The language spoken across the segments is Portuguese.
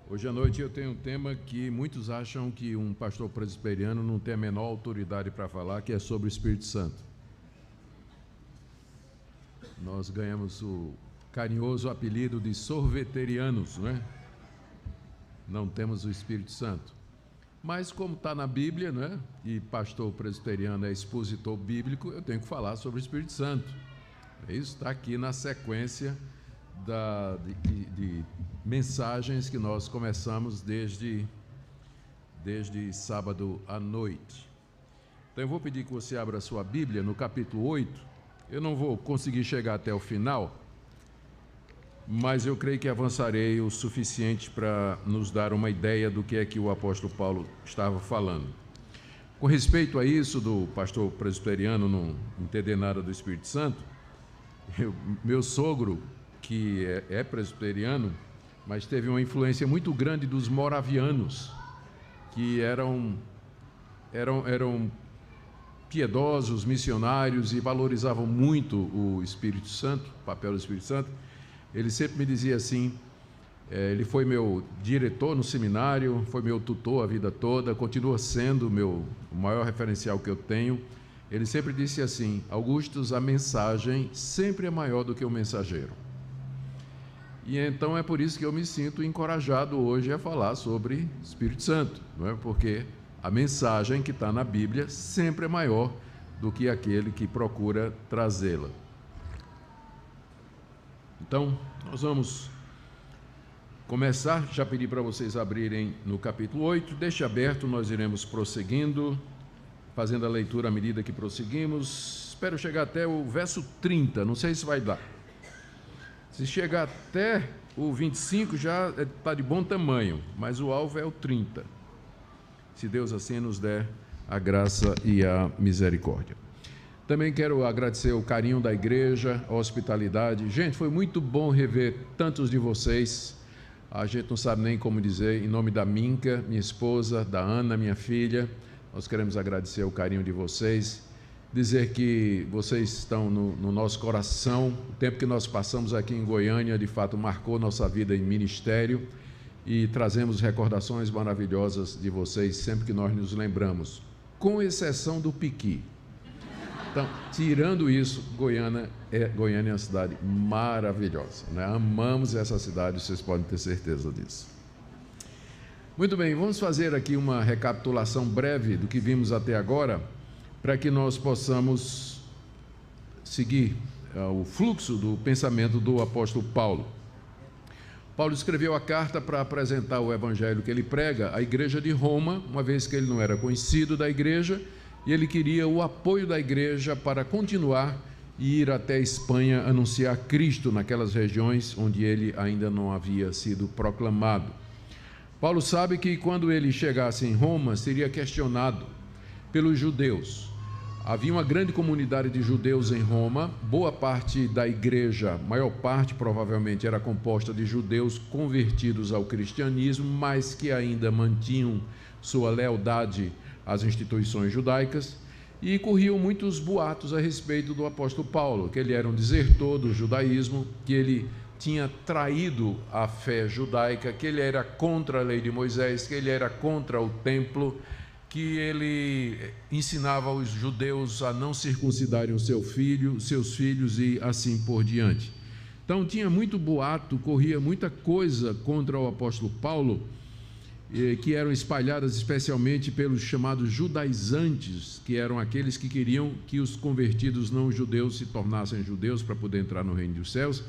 Hoje à noite eu tenho um tema que muitos acham que um pastor presbiteriano não tem a menor autoridade para falar, que é sobre o Espírito Santo. Nós ganhamos o carinhoso apelido de sorveterianos, não é? Não temos o Espírito Santo. Mas como está na Bíblia, não é? E pastor presbiteriano é expositor bíblico, eu tenho que falar sobre o Espírito Santo. Isso está aqui na sequência de mensagens que nós começamos desde sábado à noite. Então eu vou pedir que você abra a sua Bíblia no capítulo 8. Eu não vou conseguir chegar até o final, mas eu creio que avançarei o suficiente para nos dar uma ideia do que é que o apóstolo Paulo estava falando. Com respeito a isso do pastor presbiteriano não entender nada do Espírito Santo, meu sogro, que é presbiteriano, mas teve uma influência muito grande dos moravianos, que eram piedosos, missionários e valorizavam muito o Espírito Santo, o papel do Espírito Santo. Ele sempre me dizia assim, ele foi meu diretor no seminário, foi meu tutor a vida toda, continua sendo o maior referencial que eu tenho. Ele sempre disse assim: Augustus, a mensagem sempre é maior do que o mensageiro. E então é por isso que eu me sinto encorajado hoje a falar sobre Espírito Santo, não é? Porque a mensagem que está na Bíblia sempre é maior do que aquele que procura trazê-la. Então, nós vamos começar. Já pedi para vocês abrirem no capítulo 8, deixe aberto, nós iremos prosseguindo, fazendo a leitura à medida que prosseguimos. Espero chegar até o verso 30, não sei se vai dar. Se chegar até o 25 já está de bom tamanho, mas o alvo é o 30. Se Deus assim nos der a graça e a misericórdia. Também quero agradecer o carinho da igreja, a hospitalidade. Gente, foi muito bom rever tantos de vocês. A gente não sabe nem como dizer, em nome da Minca, minha esposa, da Ana, minha filha, nós queremos agradecer o carinho de vocês, dizer que vocês estão no nosso coração. O tempo que nós passamos aqui em Goiânia, de fato, marcou nossa vida em ministério e trazemos recordações maravilhosas de vocês sempre que nós nos lembramos, com exceção do Piqui. Então, tirando isso, Goiânia é uma cidade maravilhosa, né? Amamos essa cidade, vocês podem ter certeza disso. Muito bem, vamos fazer aqui uma recapitulação breve do que vimos até agora, para que nós possamos seguir o fluxo do pensamento do apóstolo Paulo. Paulo escreveu a carta para apresentar o evangelho que ele prega à igreja de Roma, uma vez que ele não era conhecido da igreja, e ele queria o apoio da igreja para continuar e ir até a Espanha anunciar Cristo naquelas regiões onde ele ainda não havia sido proclamado. Paulo sabe que quando ele chegasse em Roma, seria questionado pelos judeus. Havia uma grande comunidade de judeus em Roma, boa parte da igreja, maior parte provavelmente era composta de judeus convertidos ao cristianismo, mas que ainda mantinham sua lealdade às instituições judaicas, e corriam muitos boatos a respeito do apóstolo Paulo, que ele era um desertor do judaísmo, que ele tinha traído a fé judaica, que ele era contra a lei de Moisés, que ele era contra o templo, que ele ensinava os judeus a não circuncidarem os seus filhos e assim por diante. Então tinha muito boato, corria muita coisa contra o apóstolo Paulo, que eram espalhadas especialmente pelos chamados judaizantes, que eram aqueles que queriam que os convertidos não judeus se tornassem judeus para poder entrar no reino dos céus.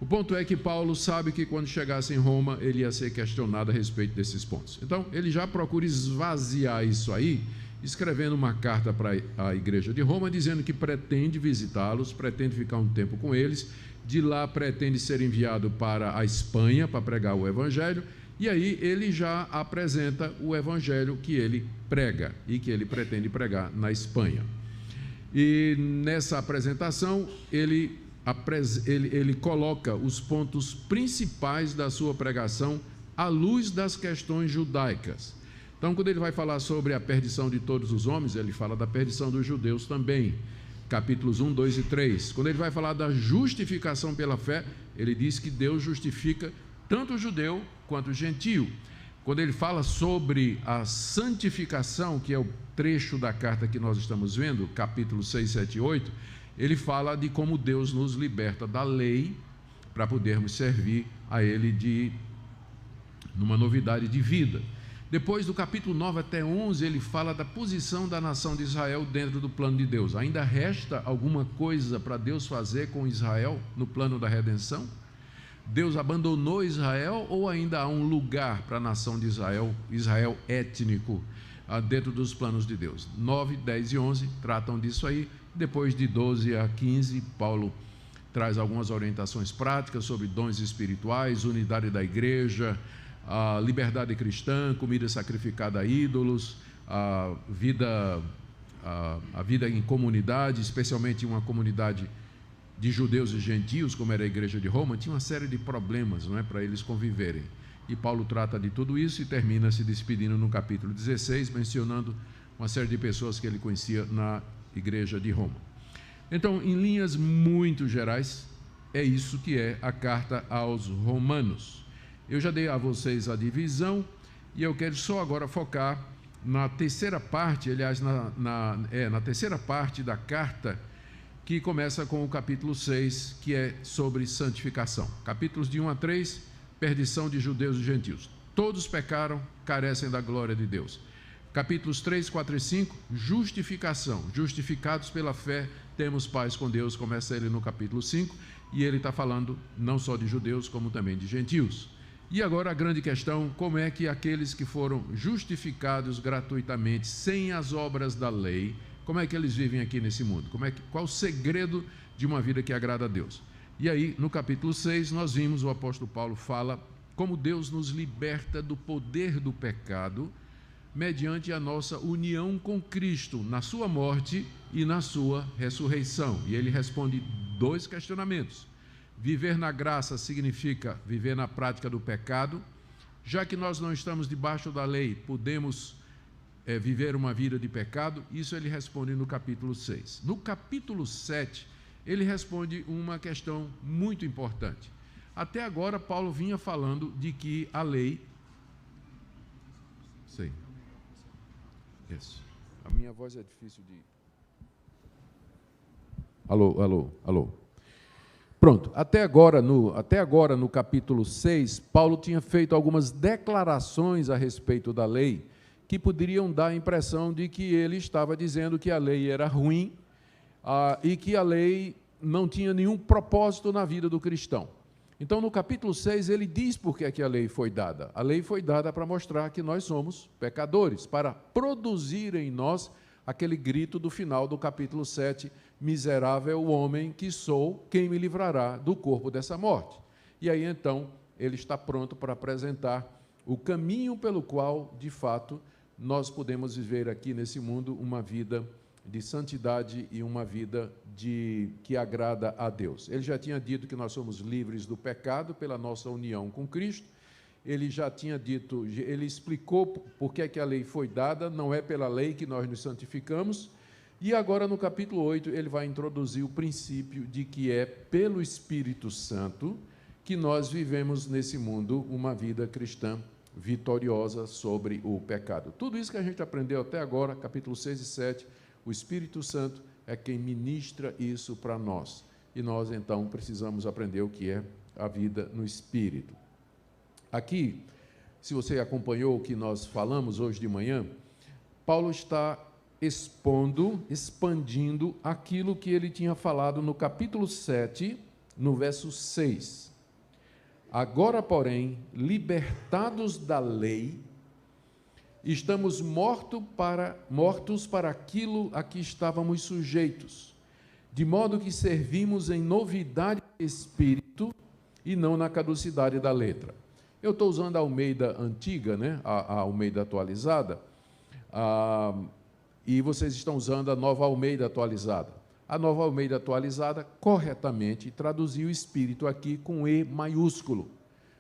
O ponto é que Paulo sabe que quando chegasse em Roma, ele ia ser questionado a respeito desses pontos. Então, ele já procura esvaziar isso aí, escrevendo uma carta para a igreja de Roma, dizendo que pretende visitá-los, pretende ficar um tempo com eles, de lá pretende ser enviado para a Espanha para pregar o evangelho, e aí ele já apresenta o evangelho que ele prega e que ele pretende pregar na Espanha. E nessa apresentação, ele coloca os pontos principais da sua pregação à luz das questões judaicas. Então, quando ele vai falar sobre a perdição de todos os homens, ele fala da perdição dos judeus também, capítulos 1, 2 e 3. Quando ele vai falar da justificação pela fé, ele diz que Deus justifica tanto o judeu quanto gentio. Quando ele fala sobre a santificação, que é o trecho da carta que nós estamos vendo, capítulo 6, 7 e 8, ele fala de como Deus nos liberta da lei para podermos servir a Ele numa novidade de vida. Depois, do capítulo 9 até 11, ele fala da posição da nação de Israel dentro do plano de Deus. Ainda resta alguma coisa para Deus fazer com Israel no plano da redenção? Deus abandonou Israel ou ainda há um lugar para a nação de Israel, Israel étnico, dentro dos planos de Deus? 9, 10 e 11 tratam disso aí. Depois de 12 a 15, Paulo traz algumas orientações práticas sobre dons espirituais, unidade da igreja, a liberdade cristã, comida sacrificada a ídolos, a vida em comunidade, especialmente uma comunidade de judeus e gentios, como era a igreja de Roma, tinha uma série de problemas, não é, para eles conviverem. E Paulo trata de tudo isso e termina se despedindo no capítulo 16, mencionando uma série de pessoas que ele conhecia na igreja de Roma. Então, em linhas muito gerais, é isso que é a carta aos Romanos. Eu já dei a vocês a divisão e eu quero só agora focar na terceira parte, aliás, na terceira parte da carta, que começa com o capítulo 6, que é sobre santificação. Capítulos de 1 a 3, perdição de judeus e gentios. Todos pecaram, carecem da glória de Deus. Capítulos 3, 4 e 5, justificação. Justificados pela fé, temos paz com Deus, começa ele no capítulo 5, e ele está falando não só de judeus, como também de gentios. E agora a grande questão, como é que aqueles que foram justificados gratuitamente, sem as obras da lei, como é que eles vivem aqui nesse mundo? Qual o segredo de uma vida que agrada a Deus? E aí, no capítulo 6, nós vimos, o apóstolo Paulo fala como Deus nos liberta do poder do pecado, mediante a nossa união com Cristo, na sua morte e na sua ressurreição. E ele responde 2 questionamentos. Viver na graça significa viver na prática do pecado. Já que nós não estamos debaixo da lei, podemos viver uma vida de pecado? Isso ele responde no capítulo 6. No capítulo 7, ele responde uma questão muito importante. Até agora, Paulo vinha falando de que a lei... Isso. A minha voz é difícil de... Alô. Pronto, até agora no capítulo 6, Paulo tinha feito algumas declarações a respeito da lei que poderiam dar a impressão de que ele estava dizendo que a lei era ruim e que a lei não tinha nenhum propósito na vida do cristão. Então, no capítulo 6, ele diz por que a lei foi dada. A lei foi dada para mostrar que nós somos pecadores, para produzir em nós aquele grito do final do capítulo 7, miserável homem que sou, quem me livrará do corpo dessa morte? E aí, então, ele está pronto para apresentar o caminho pelo qual, de fato, nós podemos viver aqui nesse mundo uma vida de santidade e uma vida que agrada a Deus. Ele já tinha dito que nós somos livres do pecado pela nossa união com Cristo. Ele já tinha dito, ele explicou por que a lei foi dada, não é pela lei que nós nos santificamos. E agora, no capítulo 8, ele vai introduzir o princípio de que é pelo Espírito Santo que nós vivemos nesse mundo uma vida cristã vitoriosa sobre o pecado. Tudo isso que a gente aprendeu até agora, capítulo 6 e 7, o Espírito Santo é quem ministra isso para nós. E nós, então, precisamos aprender o que é a vida no Espírito. Aqui, se você acompanhou o que nós falamos hoje de manhã, Paulo está expandindo aquilo que ele tinha falado no capítulo 7, no verso 6. Agora, porém, libertados da lei, estamos mortos para aquilo a que estávamos sujeitos, de modo que servimos em novidade de espírito e não na caducidade da letra. Eu estou usando a Almeida antiga, né? a Almeida atualizada, e vocês estão usando a Nova Almeida atualizada. A Nova Almeida atualizada, corretamente, traduziu o Espírito aqui com E maiúsculo,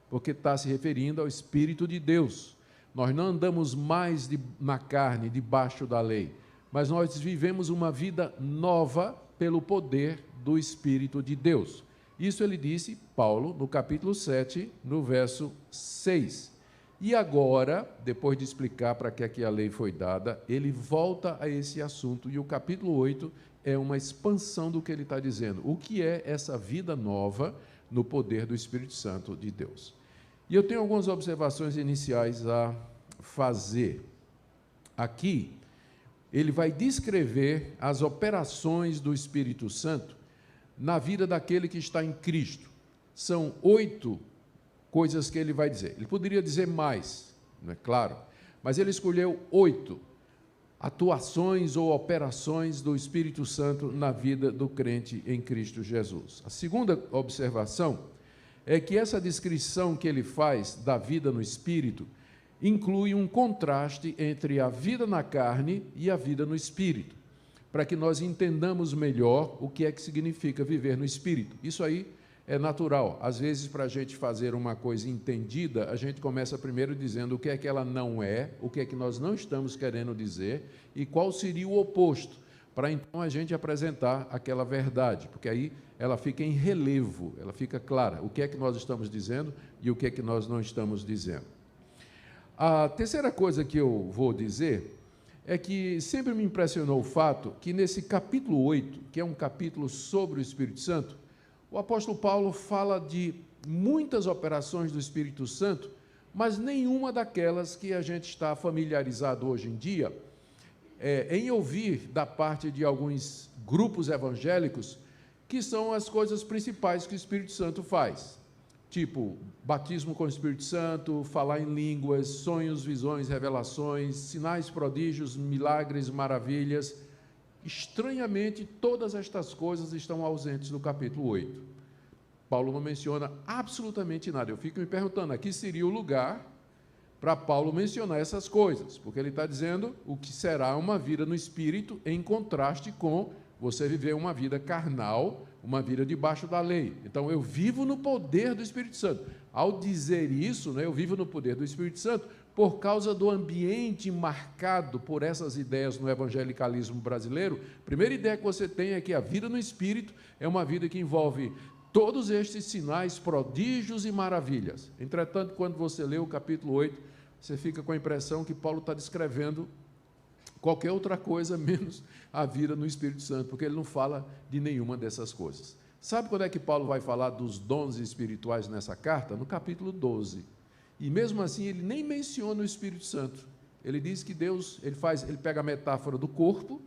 porque está se referindo ao Espírito de Deus. Nós não andamos mais na carne, debaixo da lei, mas nós vivemos uma vida nova pelo poder do Espírito de Deus. Isso ele disse, Paulo, no capítulo 7, no verso 6. E agora, depois de explicar para que é que a lei foi dada, ele volta a esse assunto, e o capítulo 8 é uma expansão do que ele está dizendo. O que é essa vida nova no poder do Espírito Santo de Deus? E eu tenho algumas observações iniciais a fazer. Aqui, ele vai descrever as operações do Espírito Santo na vida daquele que está em Cristo. São 8 coisas que ele vai dizer. Ele poderia dizer mais, não é claro, mas ele escolheu 8 atuações ou operações do Espírito Santo na vida do crente em Cristo Jesus. A segunda observação é que essa descrição que ele faz da vida no Espírito inclui um contraste entre a vida na carne e a vida no Espírito, para que nós entendamos melhor o que é que significa viver no Espírito. Isso aí é natural. Às vezes, para a gente fazer uma coisa entendida, a gente começa primeiro dizendo o que é que ela não é, o que é que nós não estamos querendo dizer e qual seria o oposto, para então a gente apresentar aquela verdade, porque aí ela fica em relevo, ela fica clara, o que é que nós estamos dizendo e o que é que nós não estamos dizendo. A terceira coisa que eu vou dizer é que sempre me impressionou o fato que nesse capítulo 8, que é um capítulo sobre o Espírito Santo, o apóstolo Paulo fala de muitas operações do Espírito Santo, mas nenhuma daquelas que a gente está familiarizado hoje em dia, em ouvir da parte de alguns grupos evangélicos, que são as coisas principais que o Espírito Santo faz. Tipo, batismo com o Espírito Santo, falar em línguas, sonhos, visões, revelações, sinais, prodígios, milagres, maravilhas. Estranhamente, todas estas coisas estão ausentes no capítulo 8. Paulo não menciona absolutamente nada. Eu fico me perguntando, aqui seria o lugar para Paulo mencionar essas coisas, porque ele está dizendo o que será uma vida no Espírito em contraste com você viver uma vida carnal, uma vida debaixo da lei. Então, eu vivo no poder do Espírito Santo. Ao dizer isso, né, eu vivo no poder do Espírito Santo por causa do ambiente marcado por essas ideias no evangelicalismo brasileiro. A primeira ideia que você tem é que a vida no Espírito é uma vida que envolve todos estes sinais, prodígios e maravilhas. Entretanto, quando você lê o capítulo 8, você fica com a impressão que Paulo está descrevendo qualquer outra coisa menos a vida no Espírito Santo, porque ele não fala de nenhuma dessas coisas. Sabe quando é que Paulo vai falar dos dons espirituais nessa carta? No capítulo 12. E mesmo assim ele nem menciona o Espírito Santo. Ele diz que Deus, ele pega a metáfora do corpo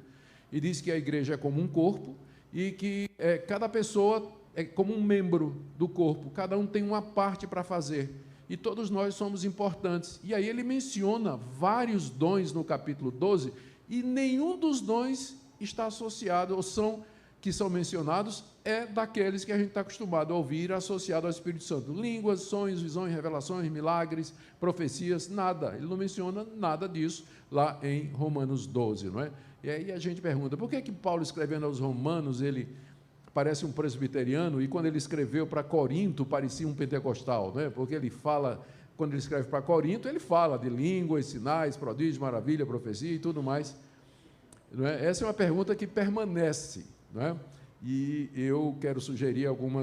e diz que a igreja é como um corpo e que cada pessoa é como um membro do corpo, cada um tem uma parte para fazer. E todos nós somos importantes. E aí ele menciona vários dons no capítulo 12, e nenhum dos dons está associado, ou que são mencionados, daqueles que a gente está acostumado a ouvir, associado ao Espírito Santo. Línguas, sonhos, visões, revelações, milagres, profecias, nada. Ele não menciona nada disso lá em Romanos 12, não é? E aí a gente pergunta, por que Paulo, escrevendo aos Romanos, ele parece um presbiteriano, e quando ele escreveu para Corinto, parecia um pentecostal, né? Porque ele fala, quando ele escreve para Corinto, ele fala de línguas, sinais, prodígios, maravilha, profecia e tudo mais. Não é? Essa é uma pergunta que permanece, não é? E eu quero sugerir alguma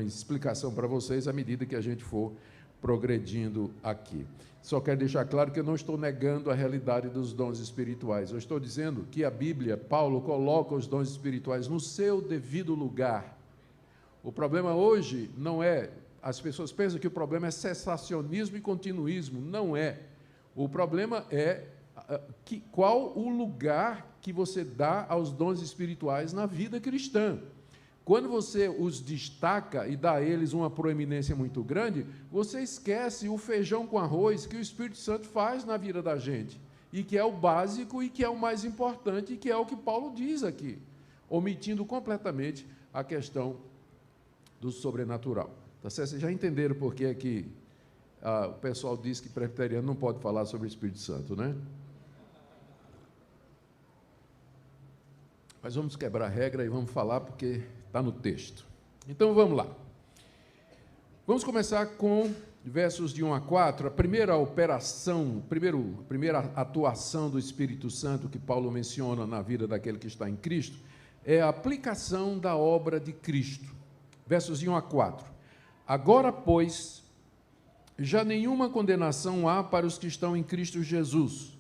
explicação para vocês à medida que a gente for progredindo aqui. Só quero deixar claro que eu não estou negando a realidade dos dons espirituais. Eu estou dizendo que a Bíblia, Paulo, coloca os dons espirituais no seu devido lugar. O problema hoje não é... As pessoas pensam que o problema é cessacionismo e continuismo. Não é. O problema é qual o lugar que você dá aos dons espirituais na vida cristã. Quando você os destaca e dá a eles uma proeminência muito grande, você esquece o feijão com arroz que o Espírito Santo faz na vida da gente, e que é o básico e que é o mais importante, e que é o que Paulo diz aqui, omitindo completamente a questão do sobrenatural. Tá certo? Vocês já entenderam por que é que o pessoal diz que presbiteriano não pode falar sobre o Espírito Santo, né? Mas vamos quebrar a regra e vamos falar porque está no texto. Então, vamos lá. Vamos começar com versos de 1 a 4. A primeira operação, primeira atuação do Espírito Santo que Paulo menciona na vida daquele que está em Cristo é a aplicação da obra de Cristo. Versos 1 a 4. Agora, pois, já nenhuma condenação há para os que estão em Cristo Jesus,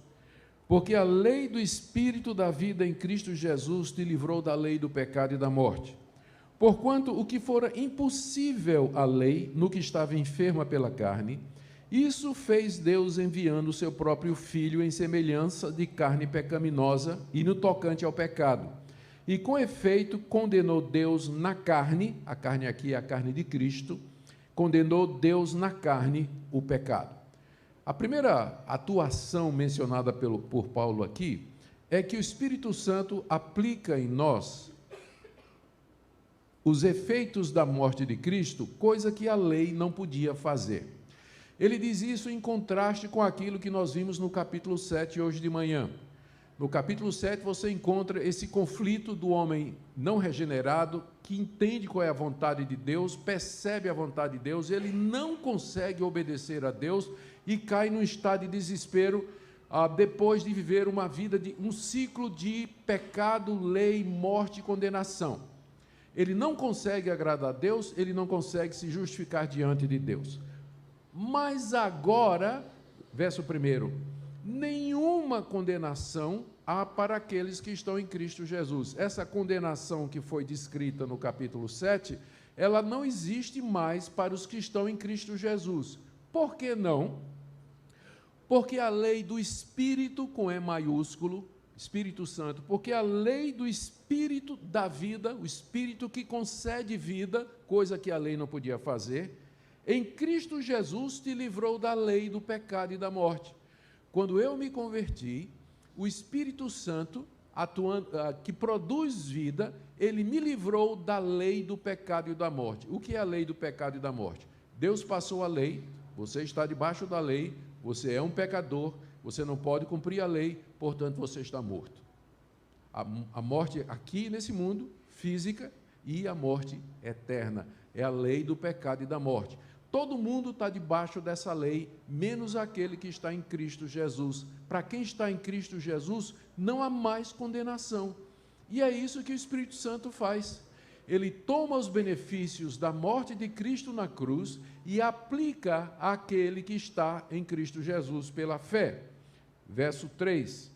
porque a lei do Espírito da vida em Cristo Jesus te livrou da lei do pecado e da morte. Porquanto o que fora impossível à lei, no que estava enferma pela carne, isso fez Deus enviando o seu próprio Filho em semelhança de carne pecaminosa e no tocante ao pecado. E com efeito condenou Deus na carne, a carne aqui é a carne de Cristo, condenou Deus na carne o pecado. A primeira atuação mencionada por Paulo aqui é que o Espírito Santo aplica em nós os efeitos da morte de Cristo, coisa que a lei não podia fazer. Ele diz isso em contraste com aquilo que nós vimos no capítulo 7 hoje de manhã. No capítulo 7 você encontra esse conflito do homem não regenerado, que entende qual é a vontade de Deus, percebe a vontade de Deus, ele não consegue obedecer a Deus e cai num estado de desespero depois de viver uma vida de um ciclo de pecado, lei, morte e condenação. Ele não consegue agradar a Deus, ele não consegue se justificar diante de Deus. Mas agora, verso 1, nenhuma condenação há para aqueles que estão em Cristo Jesus. Essa condenação que foi descrita no capítulo 7, ela não existe mais para os que estão em Cristo Jesus. Por que não? Porque a lei do Espírito, com E maiúsculo, Espírito Santo, porque a lei do Espírito da vida, o Espírito que concede vida, coisa que a lei não podia fazer, em Cristo Jesus te livrou da lei do pecado e da morte. Quando eu me converti, o Espírito Santo, que produz vida, ele me livrou da lei do pecado e da morte. O que é a lei do pecado e da morte? Deus passou a lei, você está debaixo da lei, você é um pecador, você não pode cumprir a lei, portanto você está morto. A morte aqui nesse mundo, física, e a morte eterna. É a lei do pecado e da morte. Todo mundo está debaixo dessa lei, menos aquele que está em Cristo Jesus. Para quem está em Cristo Jesus, não há mais condenação. E é isso que o Espírito Santo faz. Ele toma os benefícios da morte de Cristo na cruz e aplica àquele que está em Cristo Jesus pela fé. Verso 3.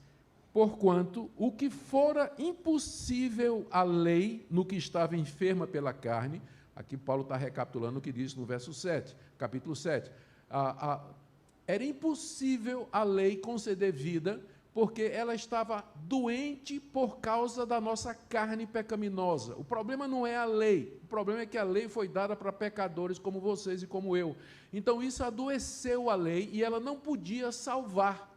Porquanto o que fora impossível à lei, no que estava enferma pela carne, aqui Paulo está recapitulando o que diz no verso 7, capítulo 7. Era impossível a lei conceder vida, porque ela estava doente por causa da nossa carne pecaminosa. O problema não é a lei, o problema é que a lei foi dada para pecadores como vocês e como eu. Então isso adoeceu a lei e ela não podia salvar.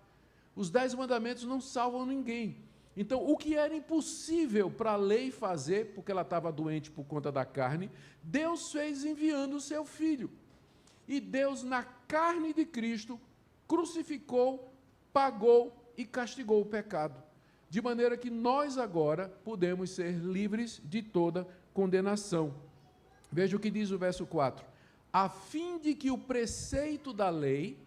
Os 10 mandamentos não salvam ninguém. Então, o que era impossível para a lei fazer, porque ela estava doente por conta da carne, Deus fez enviando o seu Filho. E Deus, na carne de Cristo, crucificou, pagou e castigou o pecado. De maneira que nós agora podemos ser livres de toda condenação. Veja o que diz o verso 4. A fim de que o preceito da lei,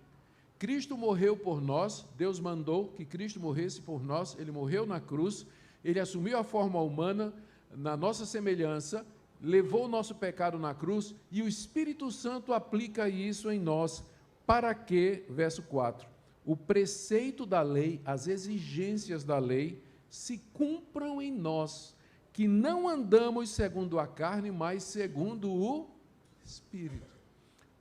Cristo morreu por nós, Deus mandou que Cristo morresse por nós, ele morreu na cruz, ele assumiu a forma humana, na nossa semelhança, levou o nosso pecado na cruz, e o Espírito Santo aplica isso em nós, para que, verso 4, o preceito da lei, as exigências da lei, se cumpram em nós, que não andamos segundo a carne, mas segundo o Espírito.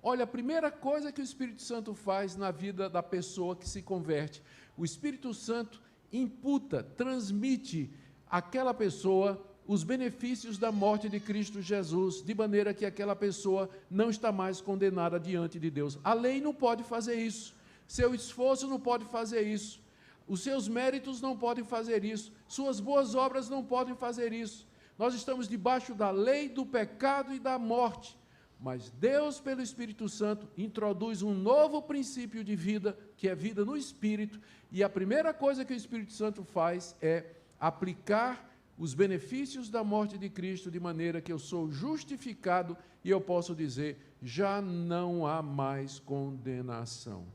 Olha, a primeira coisa que o Espírito Santo faz na vida da pessoa que se converte, o Espírito Santo imputa, transmite àquela pessoa os benefícios da morte de Cristo Jesus, de maneira que aquela pessoa não está mais condenada diante de Deus. A lei não pode fazer isso, seu esforço não pode fazer isso, os seus méritos não podem fazer isso, suas boas obras não podem fazer isso. Nós estamos debaixo da lei do pecado e da morte. Mas Deus, pelo Espírito Santo, introduz um novo princípio de vida, que é vida no Espírito, e a primeira coisa que o Espírito Santo faz é aplicar os benefícios da morte de Cristo, de maneira que eu sou justificado, e eu posso dizer, já não há mais condenação.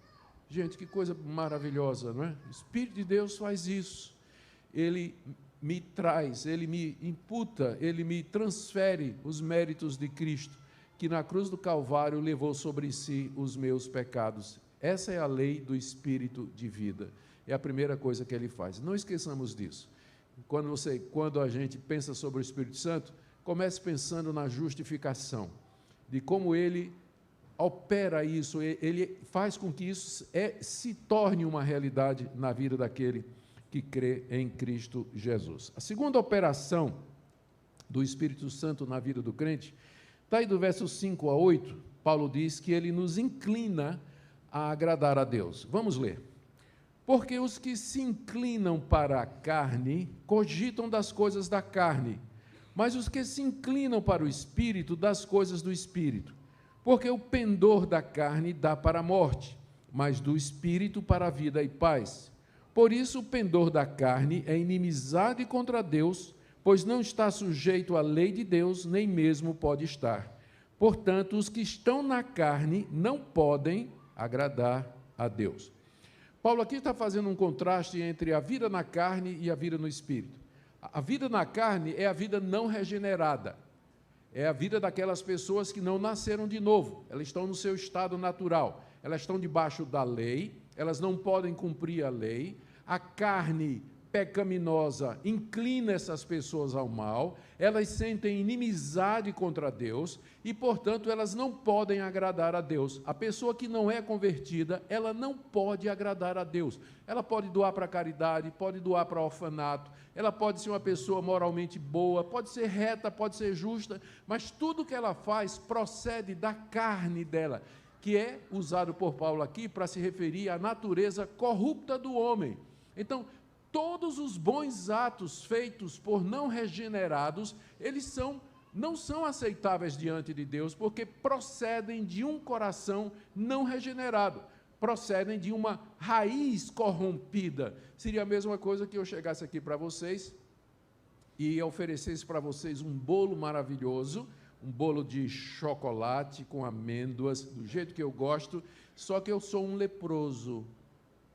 Gente, que coisa maravilhosa, não é? O Espírito de Deus faz isso. Ele me traz, ele me imputa, ele me transfere os méritos de Cristo, que na cruz do Calvário levou sobre si os meus pecados. Essa é a lei do Espírito de vida. É a primeira coisa que ele faz. Não esqueçamos disso. Quando a gente pensa sobre o Espírito Santo, comece pensando na justificação, de como ele opera isso, ele faz com que isso se torne uma realidade na vida daquele que crê em Cristo Jesus. A segunda operação do Espírito Santo na vida do crente, está aí do verso 5 a 8, Paulo diz que ele nos inclina a agradar a Deus. Vamos ler. Porque os que se inclinam para a carne, cogitam das coisas da carne, mas os que se inclinam para o Espírito, das coisas do Espírito. Porque o pendor da carne dá para a morte, mas do Espírito para a vida e paz. Por isso o pendor da carne é inimizade contra Deus, pois não está sujeito à lei de Deus, nem mesmo pode estar. Portanto, os que estão na carne não podem agradar a Deus. Paulo aqui está fazendo um contraste entre a vida na carne e a vida no Espírito. A vida na carne é a vida não regenerada. É a vida daquelas pessoas que não nasceram de novo. Elas estão no seu estado natural. Elas estão debaixo da lei, elas não podem cumprir a lei. A carne pecaminosa inclina essas pessoas ao mal, elas sentem inimizade contra Deus e, portanto, elas não podem agradar a Deus. A pessoa que não é convertida, ela não pode agradar a Deus. Ela pode doar para a caridade, pode doar para o orfanato, ela pode ser uma pessoa moralmente boa, pode ser reta, pode ser justa, mas tudo que ela faz procede da carne dela, que é usado por Paulo aqui para se referir à natureza corrupta do homem. Então, todos os bons atos feitos por não regenerados, eles não são aceitáveis diante de Deus, porque procedem de um coração não regenerado, procedem de uma raiz corrompida. Seria a mesma coisa que eu chegasse aqui para vocês e oferecesse para vocês um bolo maravilhoso, um bolo de chocolate com amêndoas, do jeito que eu gosto, só que eu sou um leproso.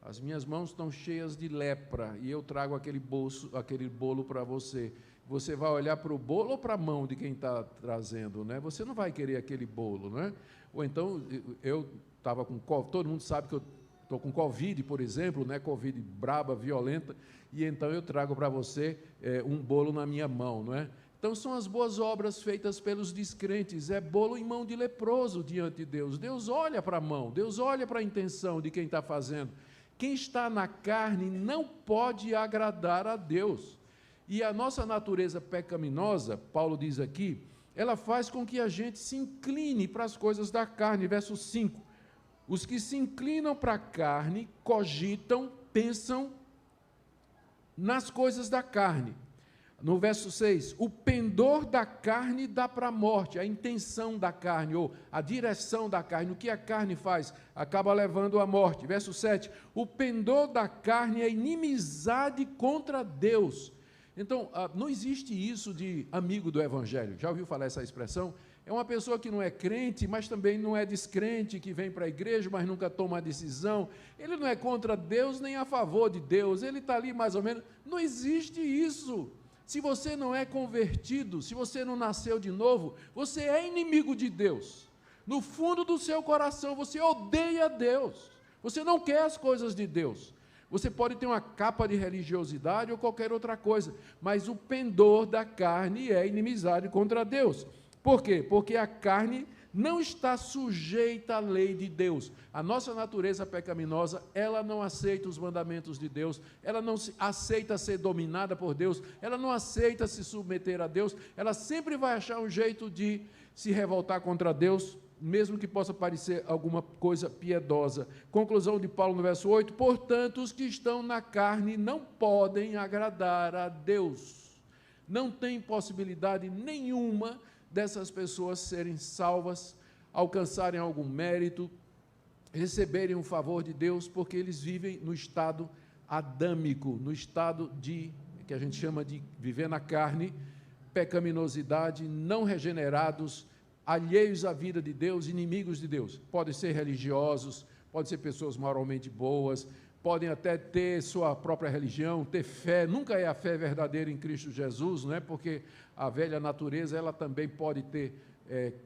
As minhas mãos estão cheias de lepra e eu trago aquele bolo para você. Você vai olhar para o bolo ou para a mão de quem está trazendo, né? Você não vai querer aquele bolo, né? Ou então, eu estava com... Todo mundo sabe que eu estou com Covid, por exemplo, né? Covid braba, violenta, e então eu trago para você um bolo na minha mão, não é? Então, são as boas obras feitas pelos descrentes, é bolo em mão de leproso diante de Deus. Deus olha para a mão, Deus olha para a intenção de quem está fazendo. Quem está na carne não pode agradar a Deus. E a nossa natureza pecaminosa, Paulo diz aqui, ela faz com que a gente se incline para as coisas da carne. Verso 5. Os que se inclinam para a carne, cogitam, pensam nas coisas da carne. No verso 6, o pendor da carne dá para a morte, a intenção da carne, ou a direção da carne, o que a carne faz, acaba levando à morte. Verso 7, o pendor da carne é inimizade contra Deus. Então, não existe isso de amigo do Evangelho. Já ouviu falar essa expressão? É uma pessoa que não é crente, mas também não é descrente, que vem para a igreja, mas nunca toma a decisão. Ele não é contra Deus, nem a favor de Deus. Ele está ali mais ou menos. Não existe isso. Se você não é convertido, se você não nasceu de novo, você é inimigo de Deus. No fundo do seu coração, você odeia Deus. Você não quer as coisas de Deus. Você pode ter uma capa de religiosidade ou qualquer outra coisa, mas o pendor da carne é inimizade contra Deus. Por quê? Porque a carne não está sujeita à lei de Deus. A nossa natureza pecaminosa, ela não aceita os mandamentos de Deus, ela não aceita ser dominada por Deus, ela não aceita se submeter a Deus, ela sempre vai achar um jeito de se revoltar contra Deus, mesmo que possa parecer alguma coisa piedosa. Conclusão de Paulo no verso 8, portanto, os que estão na carne não podem agradar a Deus. Não tem possibilidade nenhuma dessas pessoas serem salvas, alcançarem algum mérito, receberem um favor de Deus, porque eles vivem no estado adâmico, no estado que a gente chama de viver na carne, pecaminosidade, não regenerados, alheios à vida de Deus, inimigos de Deus. Podem ser religiosos, podem ser pessoas moralmente boas, podem até ter sua própria religião, ter fé, nunca é a fé verdadeira em Cristo Jesus, não é? Porque a velha natureza, ela também pode ter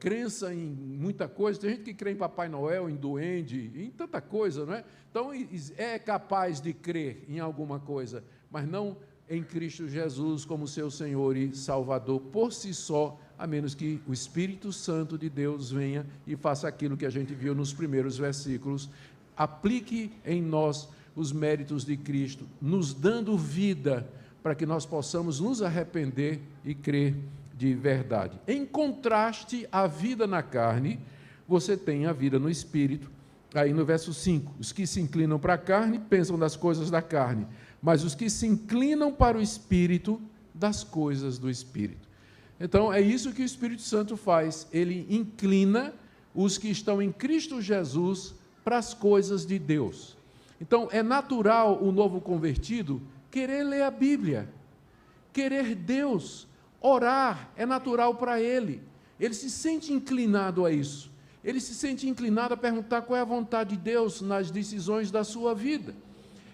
crença em muita coisa. Tem gente que crê em Papai Noel, em duende, em tanta coisa, não é? Então, é capaz de crer em alguma coisa, mas não em Cristo Jesus como seu Senhor e Salvador por si só, a menos que o Espírito Santo de Deus venha e faça aquilo que a gente viu nos primeiros versículos, aplique em nós os méritos de Cristo, nos dando vida para que nós possamos nos arrepender e crer de verdade. Em contraste à vida na carne, você tem a vida no Espírito. Aí no verso 5, os que se inclinam para a carne pensam das coisas da carne, mas os que se inclinam para o Espírito, das coisas do Espírito. Então, é isso que o Espírito Santo faz, ele inclina os que estão em Cristo Jesus para as coisas de Deus. Então, é natural o novo convertido querer ler a Bíblia, querer Deus, orar, é natural para ele. Ele se sente inclinado a isso. Ele se sente inclinado a perguntar qual é a vontade de Deus nas decisões da sua vida.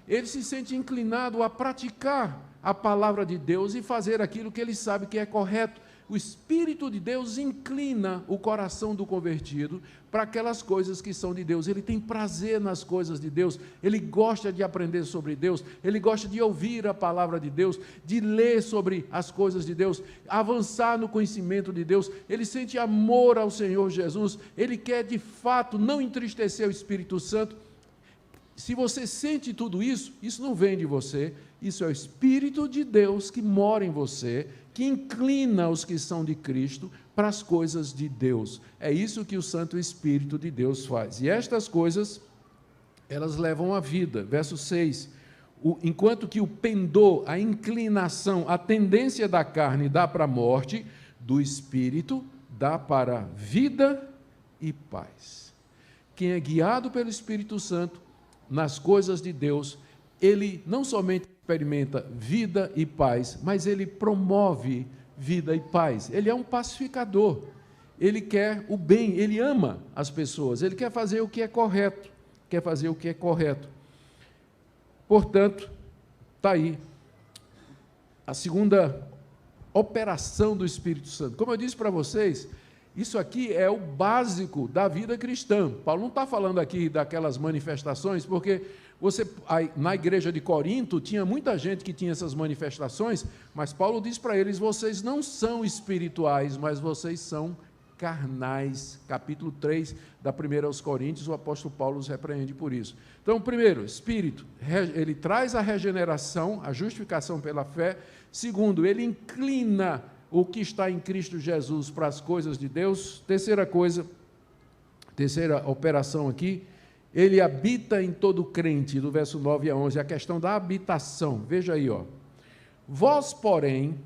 Ele se sente inclinado a praticar a palavra de Deus e fazer aquilo que ele sabe que é correto. O Espírito de Deus inclina o coração do convertido para aquelas coisas que são de Deus. Ele tem prazer nas coisas de Deus, ele gosta de aprender sobre Deus, ele gosta de ouvir a palavra de Deus, de ler sobre as coisas de Deus, avançar no conhecimento de Deus. Ele sente amor ao Senhor Jesus, ele quer de fato não entristecer o Espírito Santo. Se você sente tudo isso, isso não vem de você, isso é o Espírito de Deus que mora em você, que inclina os que são de Cristo para as coisas de Deus. É isso que o Santo Espírito de Deus faz. E estas coisas, elas levam à vida. Verso 6, enquanto que o pendor, a inclinação, a tendência da carne dá para a morte, do Espírito dá para vida e paz. Quem é guiado pelo Espírito Santo nas coisas de Deus, ele não somente experimenta vida e paz, mas ele promove vida e paz. Ele é um pacificador, ele quer o bem, ele ama as pessoas, ele quer fazer o que é correto, Portanto, está aí a segunda operação do Espírito Santo. Como eu disse para vocês, isso aqui é o básico da vida cristã. Paulo não está falando aqui daquelas manifestações, porque na igreja de Corinto tinha muita gente que tinha essas manifestações, mas Paulo diz para eles: vocês não são espirituais, mas vocês são carnais. Capítulo 3 da 1 aos Coríntios, o apóstolo Paulo os repreende por isso. Então, primeiro, Espírito, ele traz a regeneração, a justificação pela fé. Segundo, ele inclina o que está em Cristo Jesus para as coisas de Deus. Terceira operação aqui, ele habita em todo crente, do verso 9 a 11, a questão da habitação. Veja aí, ó. Vós, porém,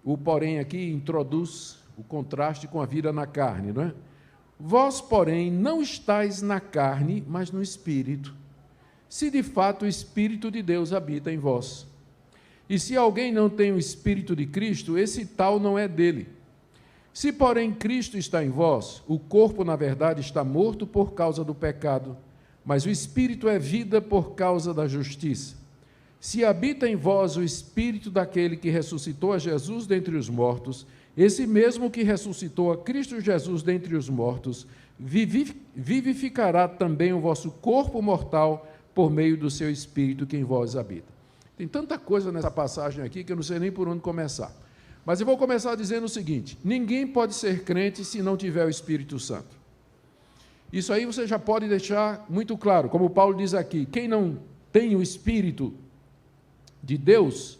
o porém aqui introduz o contraste com a vida na carne, não é? Vós, porém, não estáis na carne, mas no Espírito, se de fato o Espírito de Deus habita em vós. E se alguém não tem o Espírito de Cristo, esse tal não é dele. Se, porém, Cristo está em vós, o corpo, na verdade, está morto por causa do pecado, mas o Espírito é vida por causa da justiça. Se habita em vós o Espírito daquele que ressuscitou a Jesus dentre os mortos, esse mesmo que ressuscitou a Cristo Jesus dentre os mortos, vivificará também o vosso corpo mortal por meio do seu Espírito que em vós habita. Tem tanta coisa nessa passagem aqui que eu não sei nem por onde começar. Mas eu vou começar dizendo o seguinte: ninguém pode ser crente se não tiver o Espírito Santo. Isso aí você já pode deixar muito claro, como Paulo diz aqui: quem não tem o Espírito de Deus,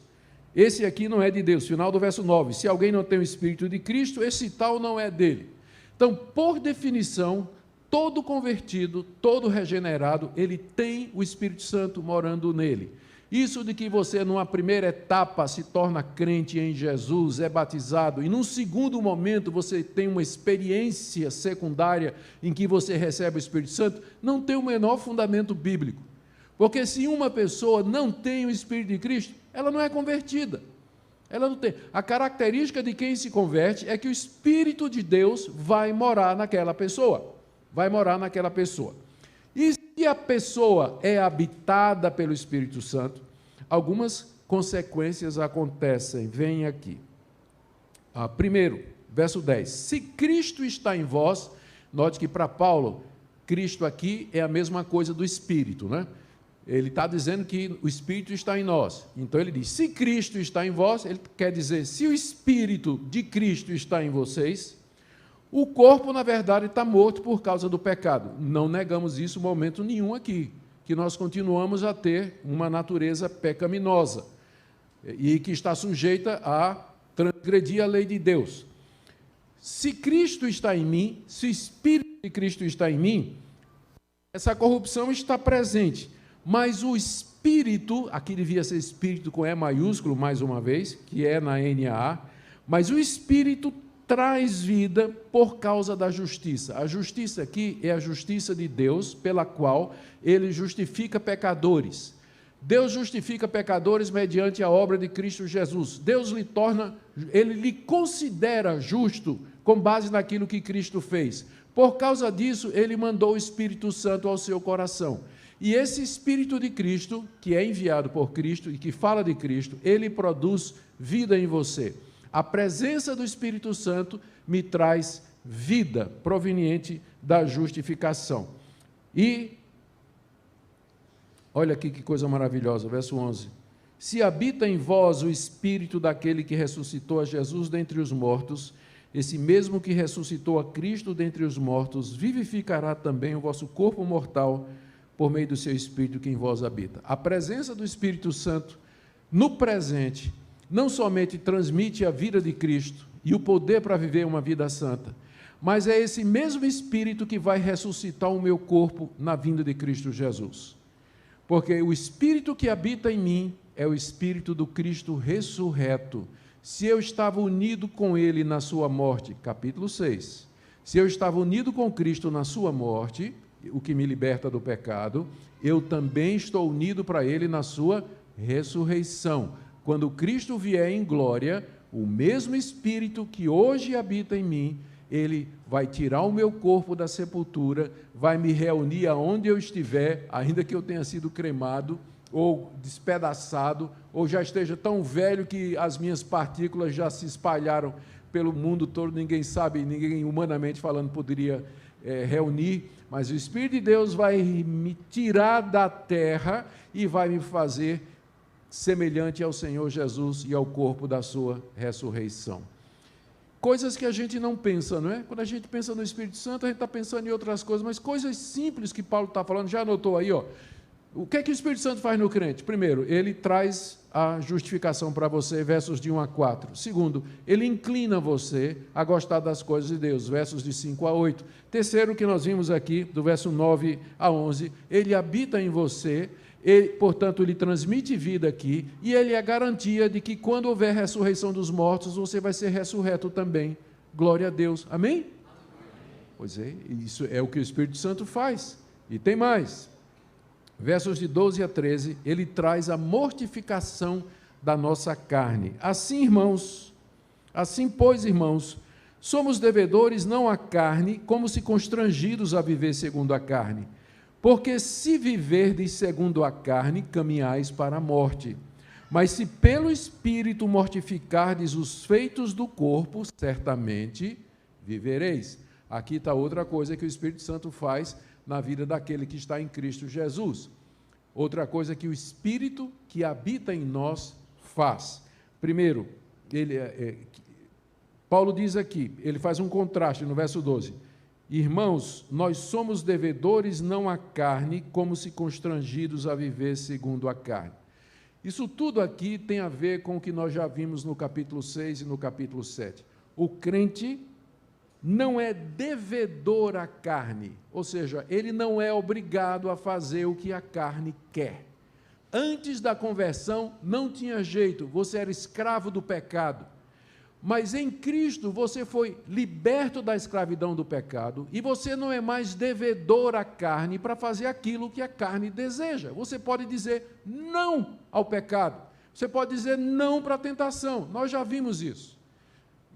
esse aqui não é de Deus. Final do verso 9, se alguém não tem o Espírito de Cristo, esse tal não é dele. Então, por definição, todo convertido, todo regenerado, ele tem o Espírito Santo morando nele. Isso de que você, numa primeira etapa, se torna crente em Jesus, é batizado, e num segundo momento você tem uma experiência secundária em que você recebe o Espírito Santo, não tem o menor fundamento bíblico. Porque se uma pessoa não tem o Espírito de Cristo, ela não é convertida. Ela não tem. A característica de quem se converte é que o Espírito de Deus vai morar naquela pessoa. Vai morar naquela pessoa. E se a pessoa é habitada pelo Espírito Santo, algumas consequências acontecem. Vem aqui. Primeiro, verso 10. Se Cristo está em vós, note que para Paulo, Cristo aqui é a mesma coisa do Espírito, né? Ele está dizendo que o Espírito está em nós. Então ele diz, se Cristo está em vós, ele quer dizer, se o Espírito de Cristo está em vocês, o corpo, na verdade, está morto por causa do pecado. Não negamos isso em momento nenhum aqui, que nós continuamos a ter uma natureza pecaminosa e que está sujeita a transgredir a lei de Deus. Se Cristo está em mim, se o Espírito de Cristo está em mim, essa corrupção está presente. Mas o Espírito, aqui devia ser Espírito com E maiúsculo, mais uma vez, que é na NAA, mas o Espírito traz vida por causa da justiça. A justiça aqui é a justiça de Deus, pela qual ele justifica pecadores. Deus justifica pecadores mediante a obra de Cristo Jesus. Deus ele lhe considera justo com base naquilo que Cristo fez. Por causa disso, ele mandou o Espírito Santo ao seu coração. E esse Espírito de Cristo, que é enviado por Cristo e que fala de Cristo, ele produz vida em você. A presença do Espírito Santo me traz vida proveniente da justificação. E, olha aqui que coisa maravilhosa, verso 11. Se habita em vós o Espírito daquele que ressuscitou a Jesus dentre os mortos, esse mesmo que ressuscitou a Cristo dentre os mortos, vivificará também o vosso corpo mortal, por meio do seu Espírito que em vós habita. A presença do Espírito Santo, no presente, não somente transmite a vida de Cristo e o poder para viver uma vida santa, mas é esse mesmo Espírito que vai ressuscitar o meu corpo na vinda de Cristo Jesus. Porque o Espírito que habita em mim é o Espírito do Cristo ressurreto. Se eu estava unido com Ele na sua morte, capítulo 6, se eu estava unido com Cristo na sua morte, o que me liberta do pecado, eu também estou unido para Ele na sua ressurreição. Quando Cristo vier em glória, o mesmo Espírito que hoje habita em mim, ele vai tirar o meu corpo da sepultura, vai me reunir aonde eu estiver, ainda que eu tenha sido cremado, ou despedaçado, ou já esteja tão velho que as minhas partículas já se espalharam pelo mundo todo, ninguém sabe, ninguém humanamente falando poderia reunir, mas o Espírito de Deus vai me tirar da terra e vai me fazer semelhante ao Senhor Jesus e ao corpo da sua ressurreição. Coisas que a gente não pensa, não é? Quando a gente pensa no Espírito Santo, a gente está pensando em outras coisas, mas coisas simples que Paulo está falando, já anotou aí, ó. O que é que o Espírito Santo faz no crente? Primeiro, ele traz a justificação para você, versos de 1 a 4. Segundo, ele inclina você a gostar das coisas de Deus, versos de 5 a 8. Terceiro, que nós vimos aqui, do verso 9 a 11, ele habita em você, portanto, ele transmite vida aqui, e ele é a garantia de que quando houver ressurreição dos mortos, você vai ser ressurreto também. Glória a Deus. Amém? Amém. Pois é, isso é o que o Espírito Santo faz. E tem mais. Versos de 12 a 13, ele traz a mortificação da nossa carne. Assim, pois, irmãos, somos devedores não à carne, como se constrangidos a viver segundo a carne. Porque se viverdes segundo a carne, caminhais para a morte. Mas se pelo Espírito mortificardes os feitos do corpo, certamente vivereis. Aqui está outra coisa que o Espírito Santo faz na vida daquele que está em Cristo Jesus. Outra coisa que o Espírito que habita em nós faz. Primeiro, Paulo diz aqui, ele faz um contraste no verso 12. Irmãos, nós somos devedores não à carne, como se constrangidos a viver segundo a carne. Isso tudo aqui tem a ver com o que nós já vimos no capítulo 6 e no capítulo 7. O crente não é devedor à carne, ou seja, ele não é obrigado a fazer o que a carne quer. Antes da conversão, não tinha jeito, você era escravo do pecado. Mas em Cristo você foi liberto da escravidão do pecado e você não é mais devedor à carne para fazer aquilo que a carne deseja. Você pode dizer não ao pecado, você pode dizer não para a tentação, nós já vimos isso.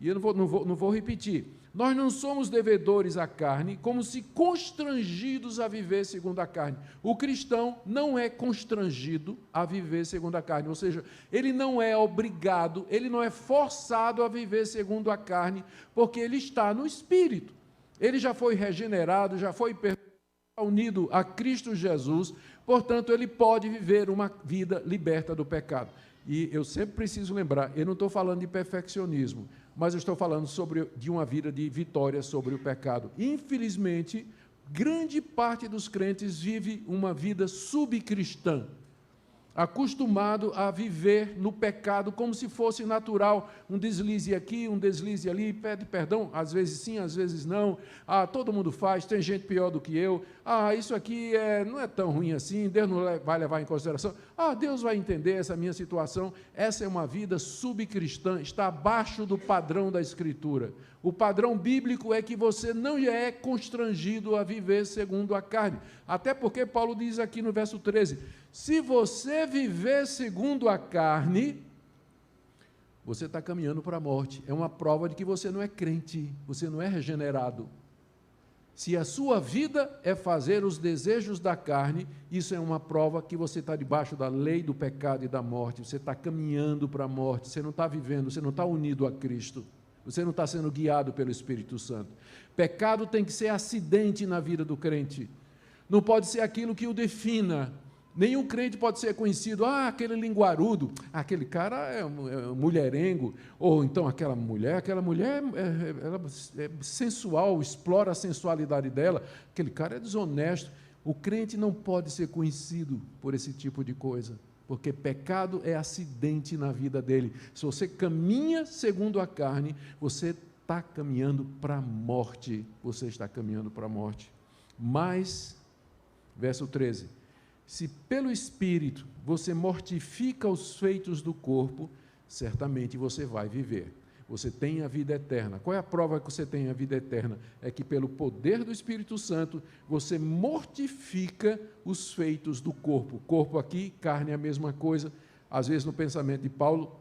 E eu não vou repetir. Nós não somos devedores à carne, como se constrangidos a viver segundo a carne. O cristão não é constrangido a viver segundo a carne, ou seja, ele não é obrigado, ele não é forçado a viver segundo a carne, porque ele está no Espírito. Ele já foi regenerado, já foi unido a Cristo Jesus, portanto, ele pode viver uma vida liberta do pecado. E eu sempre preciso lembrar, eu não estou falando de perfeccionismo, mas eu estou falando de uma vida de vitória sobre o pecado. Infelizmente, grande parte dos crentes vive uma vida subcristã, acostumado a viver no pecado como se fosse natural, um deslize aqui, um deslize ali, pede perdão, às vezes sim, às vezes não, todo mundo faz, tem gente pior do que eu, isso aqui não é tão ruim assim, Deus não vai levar em consideração, Deus vai entender essa minha situação. Essa é uma vida subcristã, está abaixo do padrão da Escritura. O padrão bíblico é que você não é constrangido a viver segundo a carne, até porque Paulo diz aqui no verso 13, se você viver segundo a carne, você está caminhando para a morte. É uma prova de que você não é crente, você não é regenerado. Se a sua vida é fazer os desejos da carne, isso é uma prova que você está debaixo da lei do pecado e da morte, você está caminhando para a morte, você não está vivendo, você não está unido a Cristo, você não está sendo guiado pelo Espírito Santo. Pecado tem que ser acidente na vida do crente, não pode ser aquilo que o defina. Nenhum crente pode ser conhecido, aquele linguarudo, aquele cara é um mulherengo, ou então aquela mulher ela é sensual, explora a sensualidade dela, aquele cara é desonesto. O crente não pode ser conhecido por esse tipo de coisa, porque pecado é acidente na vida dele. Se você caminha segundo a carne, você está caminhando para a morte, você está caminhando para a morte. Mas, verso 13, se pelo Espírito você mortifica os feitos do corpo, certamente você vai viver. Você tem a vida eterna. Qual é a prova que você tem a vida eterna? É que pelo poder do Espírito Santo, você mortifica os feitos do corpo. Corpo aqui, carne é a mesma coisa. Às vezes no pensamento de Paulo,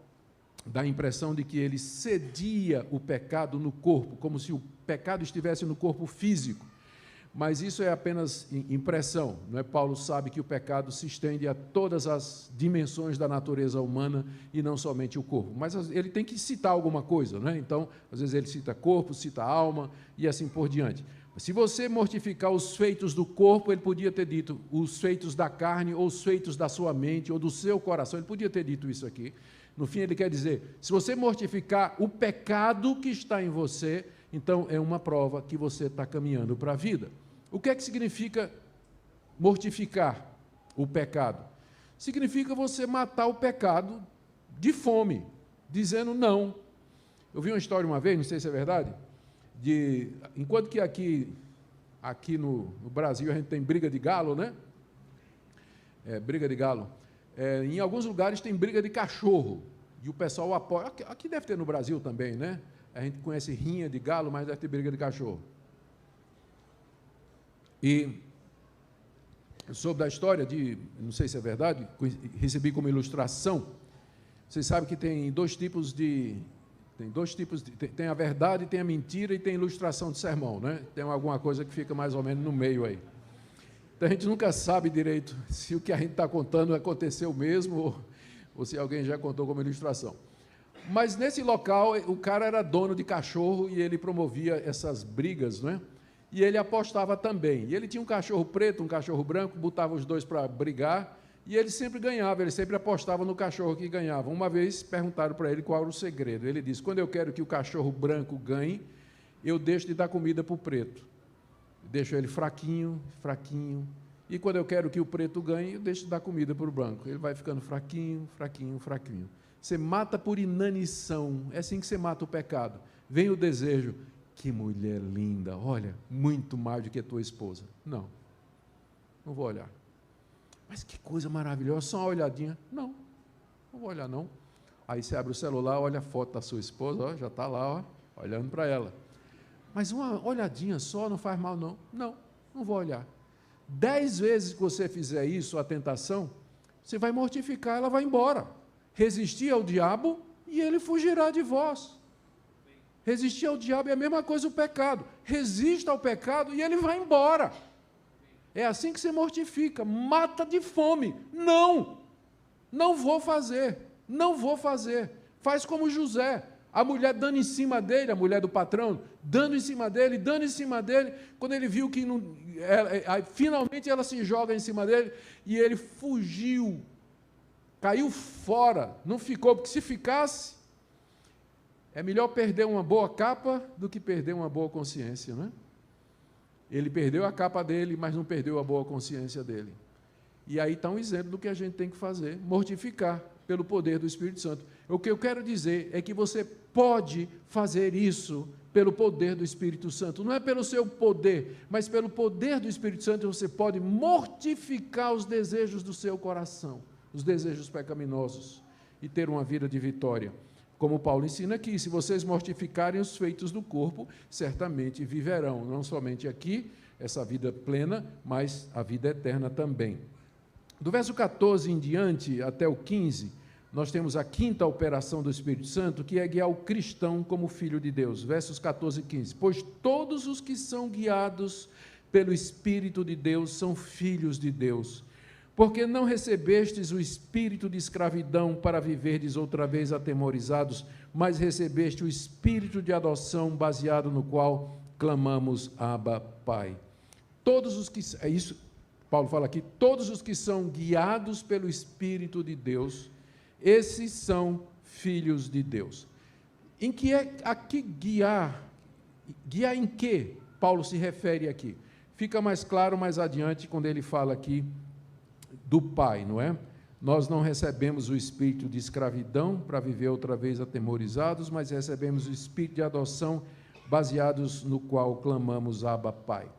dá a impressão de que ele cedia o pecado no corpo, como se o pecado estivesse no corpo físico. Mas isso é apenas impressão, não é? Paulo sabe que o pecado se estende a todas as dimensões da natureza humana e não somente o corpo. Mas ele tem que citar alguma coisa, não é? Então, às vezes ele cita corpo, cita alma e assim por diante. Se você mortificar os feitos do corpo, ele podia ter dito os feitos da carne, ou os feitos da sua mente, ou do seu coração, ele podia ter dito isso aqui. No fim, ele quer dizer, se você mortificar o pecado que está em você, então é uma prova que você está caminhando para a vida. O que é que significa mortificar o pecado? Significa você matar o pecado de fome, dizendo não. Eu vi uma história uma vez, não sei se é verdade, enquanto que aqui no Brasil a gente tem briga de galo, né? Briga de galo. Em alguns lugares tem briga de cachorro, e o pessoal apoia. Aqui deve ter no Brasil também, né? A gente conhece rinha de galo, mas deve ter briga de cachorro. E eu soube da história não sei se é verdade, recebi como ilustração. Vocês sabem que tem dois tipos tem a verdade, tem a mentira e tem ilustração de sermão, né? Tem alguma coisa que fica mais ou menos no meio aí. Então a gente nunca sabe direito se o que a gente está contando aconteceu mesmo ou se alguém já contou como ilustração. Mas nesse local o cara era dono de cachorro e ele promovia essas brigas, não é? E ele apostava também. E ele tinha um cachorro preto, um cachorro branco, botava os dois para brigar, e ele sempre ganhava, ele sempre apostava no cachorro que ganhava. Uma vez perguntaram para ele qual era o segredo. Ele disse, quando eu quero que o cachorro branco ganhe, eu deixo de dar comida para o preto. Deixo ele fraquinho, fraquinho. E quando eu quero que o preto ganhe, eu deixo de dar comida para o branco. Ele vai ficando fraquinho, fraquinho, fraquinho. Você mata por inanição, é assim que você mata o pecado. Vem o desejo, que mulher linda, olha, muito mais do que a tua esposa. Não vou olhar. Mas que coisa maravilhosa, só uma olhadinha. Não vou olhar não. Aí você abre o celular, olha a foto da sua esposa, já está lá, olhando para ela. Mas uma olhadinha só não faz mal não. Não vou olhar. 10 vezes que você fizer isso, a tentação, você vai mortificar, ela vai embora. Resistir ao diabo e ele fugirá de vós. Resistir ao diabo é a mesma coisa o pecado. Resista ao pecado e ele vai embora. É assim que você mortifica, mata de fome. Não vou fazer, não vou fazer. Faz como José, a mulher dando em cima dele, a mulher do patrão, dando em cima dele, quando ele viu que finalmente ela se joga em cima dele, e ele fugiu, caiu fora, não ficou, porque se ficasse, é melhor perder uma boa capa do que perder uma boa consciência, né? Ele perdeu a capa dele, mas não perdeu a boa consciência dele. E aí está um exemplo do que a gente tem que fazer, mortificar pelo poder do Espírito Santo. O que eu quero dizer é que você pode fazer isso pelo poder do Espírito Santo. Não é pelo seu poder, mas pelo poder do Espírito Santo você pode mortificar os desejos do seu coração, os desejos pecaminosos, e ter uma vida de vitória. Como Paulo ensina aqui, se vocês mortificarem os feitos do corpo, certamente viverão, não somente aqui, essa vida plena, mas a vida eterna também. Do verso 14 em diante, até o 15, nós temos a quinta operação do Espírito Santo, que é guiar o cristão como filho de Deus. Versos 14 e 15. Pois todos os que são guiados pelo Espírito de Deus são filhos de Deus. Porque não recebestes o espírito de escravidão para viverdes outra vez atemorizados, mas recebeste o espírito de adoção, baseado no qual clamamos Abba, Pai. Todos os que... É isso, Paulo fala aqui, todos os que são guiados pelo Espírito de Deus, esses são filhos de Deus. Em que é aqui guiar? Guiar em que Paulo se refere aqui? Fica mais claro mais adiante, quando ele fala aqui do Pai, não é? Nós não recebemos o espírito de escravidão para viver outra vez atemorizados, mas recebemos o espírito de adoção, baseados no qual clamamos Abba, Pai.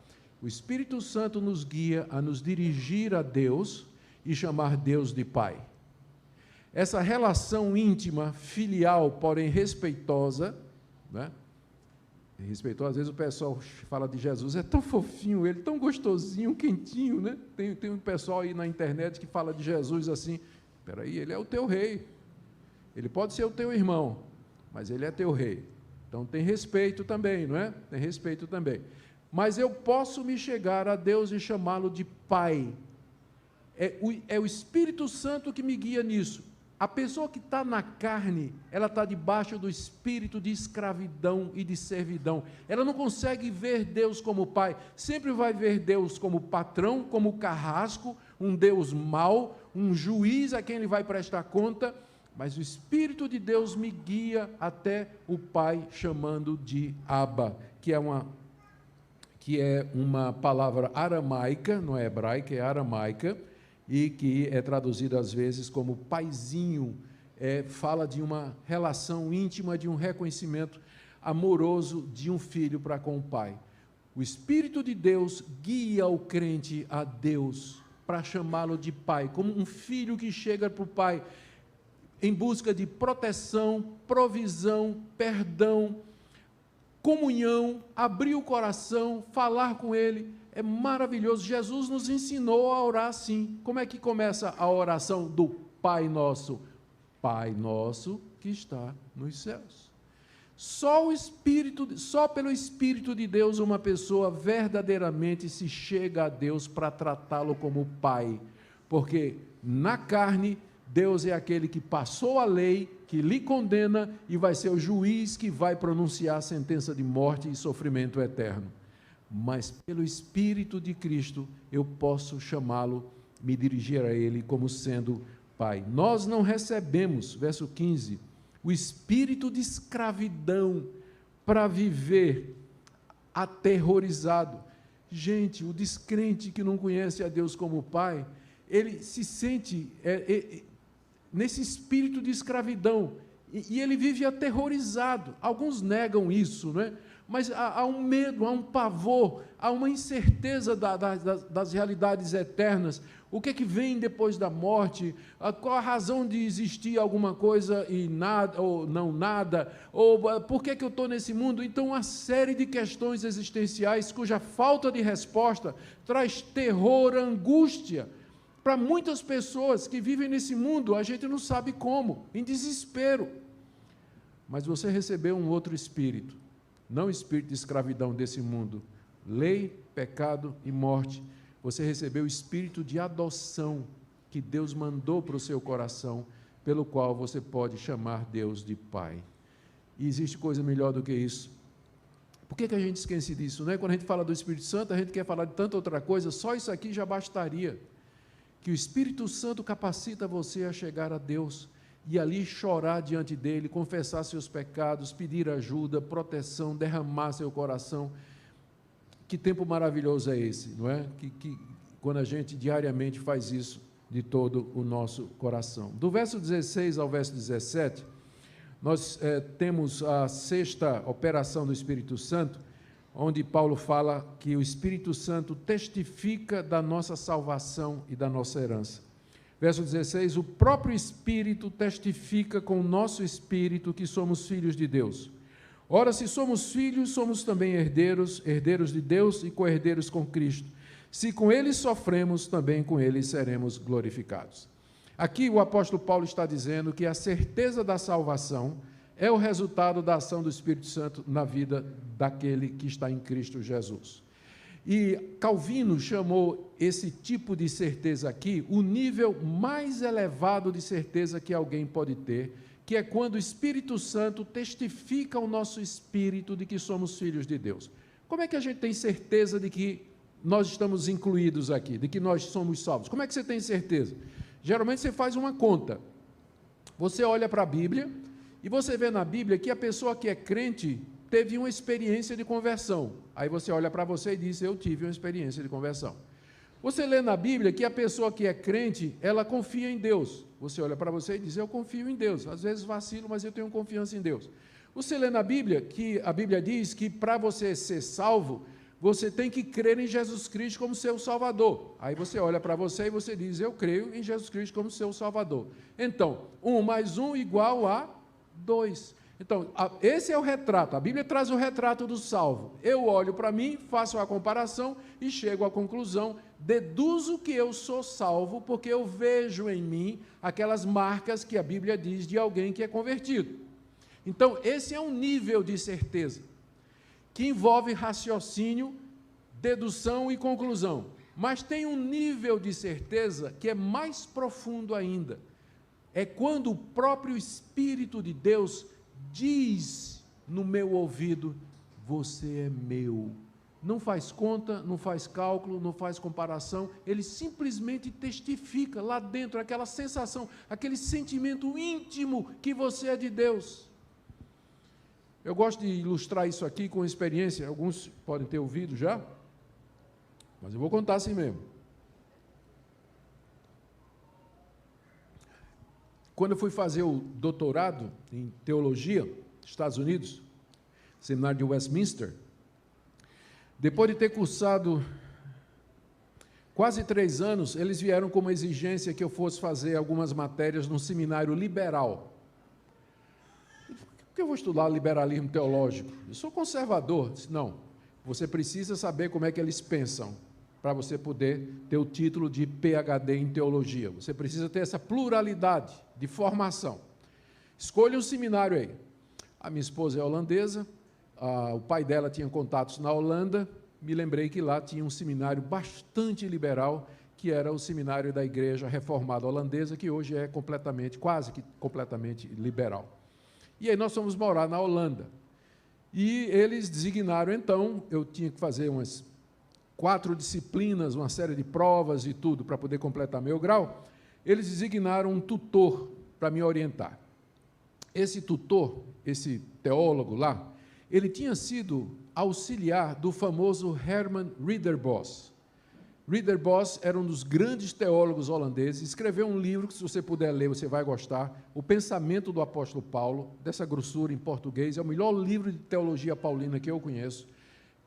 O Espírito Santo nos guia a nos dirigir a Deus e chamar Deus de Pai. Essa relação íntima, filial, porém respeitosa, né? Às vezes o pessoal fala de Jesus, é tão fofinho ele, tão gostosinho, quentinho, né? Tem um pessoal aí na internet que fala de Jesus assim, espera aí, ele é o teu rei, ele pode ser o teu irmão, mas ele é teu rei, então tem respeito também, não é? Tem respeito também, mas eu posso me chegar a Deus e chamá-lo de Pai, é o Espírito Santo que me guia nisso. A pessoa que está na carne, ela está debaixo do espírito de escravidão e de servidão. Ela não consegue ver Deus como Pai. Sempre vai ver Deus como patrão, como carrasco, um Deus mau, um juiz a quem ele vai prestar conta. Mas o Espírito de Deus me guia até o Pai, chamando de Abba, que é uma palavra aramaica, não é hebraica, é aramaica, e que é traduzida às vezes como paizinho, fala de uma relação íntima, de um reconhecimento amoroso de um filho para com o pai. O Espírito de Deus guia o crente a Deus, para chamá-lo de pai, como um filho que chega para o pai, em busca de proteção, provisão, perdão, comunhão, abrir o coração, falar com ele. É maravilhoso. Jesus nos ensinou a orar assim. Como é que começa a oração do Pai Nosso? Pai Nosso que está nos céus. Só pelo Espírito de Deus uma pessoa verdadeiramente se chega a Deus para tratá-lo como Pai. Porque na carne, Deus é aquele que passou a lei, que lhe condena e vai ser o juiz que vai pronunciar a sentença de morte e sofrimento eterno. Mas pelo Espírito de Cristo, eu posso chamá-lo, me dirigir a Ele como sendo Pai. Nós não recebemos, verso 15, o espírito de escravidão para viver aterrorizado. Gente, o descrente que não conhece a Deus como Pai, ele se sente nesse espírito de escravidão, e ele vive aterrorizado. Alguns negam isso, não é? Mas há um medo, há um pavor, há uma incerteza das realidades eternas. O que é que vem depois da morte? Qual a razão de existir alguma coisa e nada, ou não nada? Ou por que eu estou nesse mundo? Então, uma série de questões existenciais cuja falta de resposta traz terror, angústia. Para muitas pessoas que vivem nesse mundo, a gente não sabe como, em desespero. mas você recebeu um outro espírito, não o espírito de escravidão desse mundo, lei, pecado e morte. Você recebeu o espírito de adoção que Deus mandou para o seu coração, pelo qual você pode chamar Deus de Pai. E existe coisa melhor do que isso. Por que a gente esquece disso, né? Quando a gente fala do Espírito Santo, a gente quer falar de tanta outra coisa, só isso aqui já bastaria. Que o Espírito Santo capacita você a chegar a Deus e ali chorar diante dele, confessar seus pecados, pedir ajuda, proteção, derramar seu coração. Que tempo maravilhoso é esse, não é? Que quando a gente diariamente faz isso de todo o nosso coração. Do verso 16 ao verso 17, nós temos a sexta operação do Espírito Santo, onde Paulo fala que o Espírito Santo testifica da nossa salvação e da nossa herança. Verso 16, o próprio Espírito testifica com o nosso espírito que somos filhos de Deus. Ora, se somos filhos, somos também herdeiros, herdeiros de Deus e co-herdeiros com Cristo. Se com ele sofremos, também com ele seremos glorificados. Aqui o apóstolo Paulo está dizendo que a certeza da salvação é o resultado da ação do Espírito Santo na vida daquele que está em Cristo Jesus. E Calvino chamou esse tipo de certeza aqui o nível mais elevado de certeza que alguém pode ter, que é quando o Espírito Santo testifica ao nosso espírito de que somos filhos de Deus. Como é que a gente tem certeza de que nós estamos incluídos aqui, de que nós somos salvos? Como é que você tem certeza? Geralmente você faz uma conta. Você olha para a Bíblia e você vê na Bíblia que a pessoa que é crente teve uma experiência de conversão. Aí você olha para você e diz, eu tive uma experiência de conversão. Você lê na Bíblia que a pessoa que é crente, ela confia em Deus. Você olha para você e diz, eu confio em Deus. Às vezes vacilo, mas eu tenho confiança em Deus. Você lê na Bíblia que a Bíblia diz que para você ser salvo, você tem que crer em Jesus Cristo como seu Salvador. Aí você olha para você e você diz, eu creio em Jesus Cristo como seu Salvador. Então, 1 mais 1 igual a 2. Então, esse é o retrato. A Bíblia traz o retrato do salvo. Eu olho para mim, faço a comparação e chego à conclusão, deduzo que eu sou salvo porque eu vejo em mim aquelas marcas que a Bíblia diz de alguém que é convertido. Então, esse é um nível de certeza que envolve raciocínio, dedução e conclusão. Mas tem um nível de certeza que é mais profundo ainda. É quando o próprio Espírito de Deus diz no meu ouvido, você é meu. Não faz conta, não faz cálculo, não faz comparação, ele simplesmente testifica lá dentro aquela sensação, aquele sentimento íntimo que você é de Deus. Eu gosto de ilustrar isso aqui com experiência, alguns podem ter ouvido já, mas eu vou contar assim mesmo. Quando eu fui fazer o doutorado em teologia, nos Estados Unidos, seminário de Westminster, depois de ter cursado quase 3 anos, eles vieram com uma exigência que eu fosse fazer algumas matérias num seminário liberal. Por que eu vou estudar liberalismo teológico? Eu sou conservador. Eu disse, não, você precisa saber como é que eles pensam, para você poder ter o título de PhD em teologia. Você precisa ter essa pluralidade de formação. Escolha um seminário aí. A minha esposa é holandesa, o pai dela tinha contatos na Holanda, me lembrei que lá tinha um seminário bastante liberal, que era o seminário da Igreja Reformada Holandesa, que hoje é quase que completamente liberal. E aí nós fomos morar na Holanda. E eles designaram, então, eu tinha que fazer umas 4 disciplinas, uma série de provas e tudo, para poder completar meu grau. Eles designaram um tutor para me orientar. Esse tutor, esse teólogo lá, ele tinha sido auxiliar do famoso Herman Ridderbos. Ridderbos era um dos grandes teólogos holandeses, escreveu um livro que, se você puder ler, você vai gostar, O Pensamento do Apóstolo Paulo, dessa grossura em português, é o melhor livro de teologia paulina que eu conheço.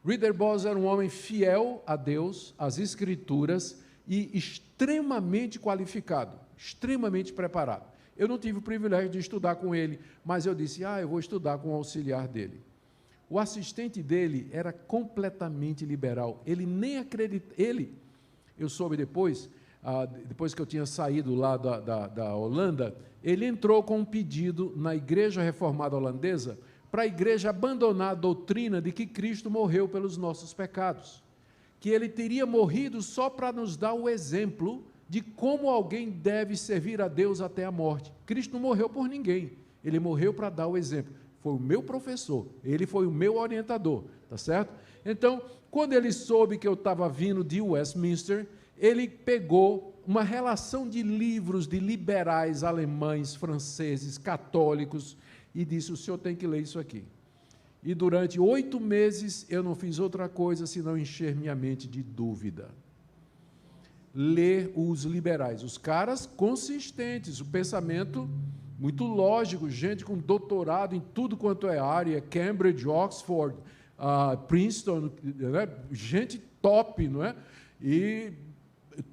Ridderbos era um homem fiel a Deus, às Escrituras, e extremamente qualificado, extremamente preparado. Eu não tive o privilégio de estudar com ele, mas eu disse, eu vou estudar com o auxiliar dele. O assistente dele era completamente liberal, ele nem acreditava, eu soube depois, depois que eu tinha saído lá da Holanda, ele entrou com um pedido na Igreja Reformada Holandesa para a igreja abandonar a doutrina de que Cristo morreu pelos nossos pecados, que ele teria morrido só para nos dar o exemplo de como alguém deve servir a Deus até a morte. Cristo não morreu por ninguém, ele morreu para dar o exemplo. Foi o meu professor, ele foi o meu orientador, tá certo? Então, quando ele soube que eu estava vindo de Westminster, ele pegou uma relação de livros de liberais alemães, franceses, católicos, e disse: o senhor tem que ler isso aqui. E durante 8 meses eu não fiz outra coisa senão encher minha mente de dúvida. Ler os liberais, os caras consistentes, o pensamento muito lógico, gente com doutorado em tudo quanto é área, Cambridge, Oxford, Princeton, né? Gente top, não é? E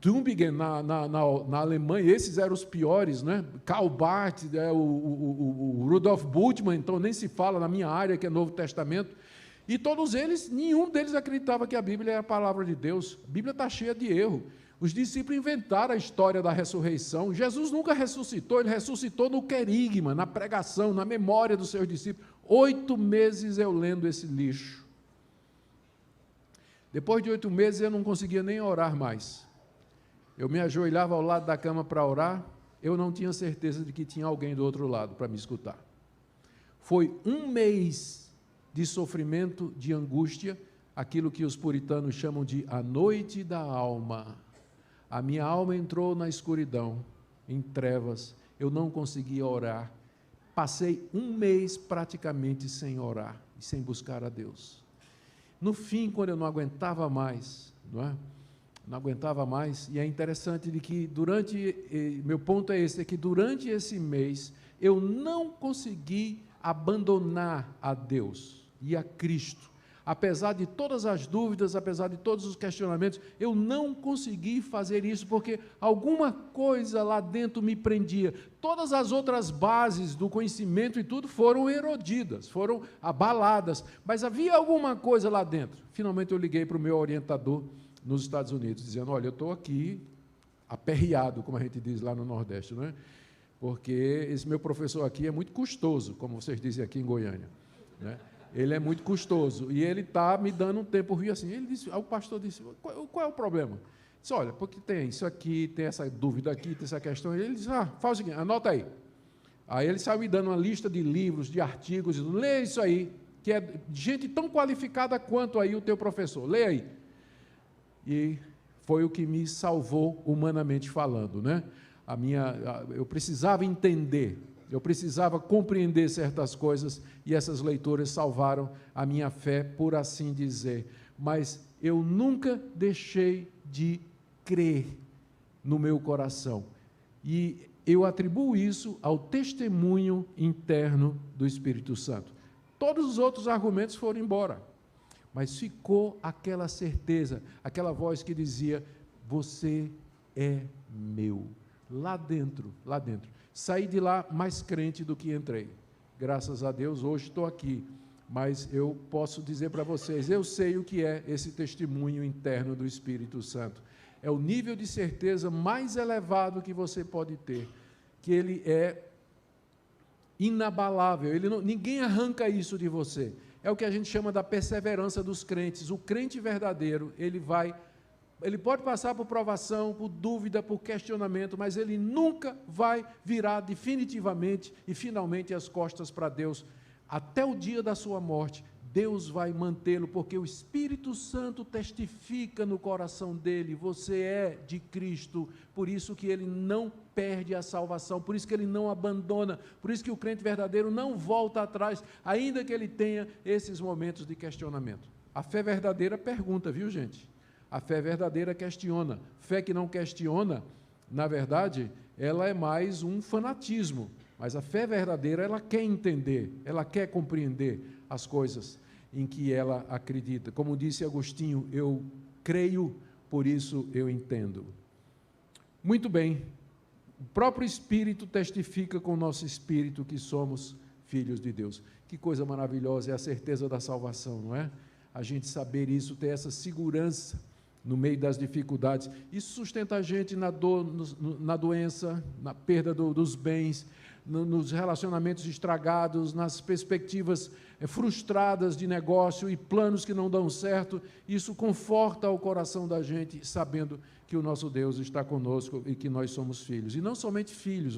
Tübingen, na Alemanha, esses eram os piores, né? Karl Barth, o Rudolf Bultmann, então nem se fala na minha área, que é Novo Testamento, e todos eles, nenhum deles acreditava que a Bíblia era a palavra de Deus. A Bíblia está cheia de erro. Os discípulos inventaram a história da ressurreição. Jesus nunca ressuscitou, ele ressuscitou no querigma, na pregação, na memória dos seus discípulos. 8 meses eu lendo esse lixo. Depois de 8 meses eu não conseguia nem orar mais. Eu me ajoelhava ao lado da cama para orar, eu não tinha certeza de que tinha alguém do outro lado para me escutar. Foi 1 mês de sofrimento, de angústia, aquilo que os puritanos chamam de a noite da alma. A minha alma entrou na escuridão, em trevas, eu não conseguia orar. Passei 1 mês praticamente sem orar e sem buscar a Deus. No fim, quando eu não aguentava mais, não é? Não aguentava mais, e é interessante de que meu ponto é esse, é que durante esse mês, eu não consegui abandonar a Deus e a Cristo. Apesar de todas as dúvidas, apesar de todos os questionamentos, eu não consegui fazer isso, porque alguma coisa lá dentro me prendia. Todas as outras bases do conhecimento e tudo foram erodidas, foram abaladas, mas havia alguma coisa lá dentro. Finalmente eu liguei para o meu orientador nos Estados Unidos, dizendo: olha, eu estou aqui aperreado, como a gente diz lá no Nordeste, não é? Porque esse meu professor aqui é muito custoso, como vocês dizem aqui em Goiânia, né? Ele é muito custoso, e ele está me dando um tempo ruim assim. Ele disse, o pastor disse: qual é o problema? Ele disse: olha, porque tem isso aqui, tem essa dúvida aqui, tem essa questão. Ele disse: faz o seguinte, anota aí. Aí ele saiu me dando uma lista de livros, de artigos, dizendo: lê isso aí, que é gente tão qualificada quanto aí o teu professor, lê aí. E foi o que me salvou humanamente falando, né? Eu precisava entender, eu precisava compreender certas coisas, e essas leituras salvaram a minha fé, por assim dizer. Mas eu nunca deixei de crer no meu coração. E eu atribuo isso ao testemunho interno do Espírito Santo. Todos os outros argumentos foram embora, mas ficou aquela certeza, aquela voz que dizia: você é meu. Lá dentro, lá dentro. Saí de lá mais crente do que entrei. Graças a Deus, hoje estou aqui. Mas eu posso dizer para vocês, eu sei o que é esse testemunho interno do Espírito Santo. É o nível de certeza mais elevado que você pode ter, que ele é inabalável, ninguém arranca isso de você. É o que a gente chama da perseverança dos crentes. O crente verdadeiro, ele pode passar por provação, por dúvida, por questionamento, mas ele nunca vai virar definitivamente e finalmente as costas para Deus. Até o dia da sua morte, Deus vai mantê-lo, porque o Espírito Santo testifica no coração dele: você é de Cristo. Por isso que ele não perde a salvação, por isso que ele não abandona, por isso que o crente verdadeiro não volta atrás, ainda que ele tenha esses momentos de questionamento. A fé verdadeira pergunta, viu, gente? A fé verdadeira questiona. Fé que não questiona, na verdade, ela é mais um fanatismo. Mas a fé verdadeira, ela quer entender, ela quer compreender as coisas em que ela acredita. Como disse Agostinho, eu creio, por isso eu entendo. Muito bem, o próprio Espírito testifica com o nosso espírito que somos filhos de Deus. Que coisa maravilhosa é a certeza da salvação, não é? A gente saber isso, ter essa segurança no meio das dificuldades. Isso sustenta a gente na dor, na doença, na perda dos bens, nos relacionamentos estragados, nas perspectivas frustradas de negócio e planos que não dão certo. Isso conforta o coração da gente, sabendo que o nosso Deus está conosco e que nós somos filhos. E não somente filhos,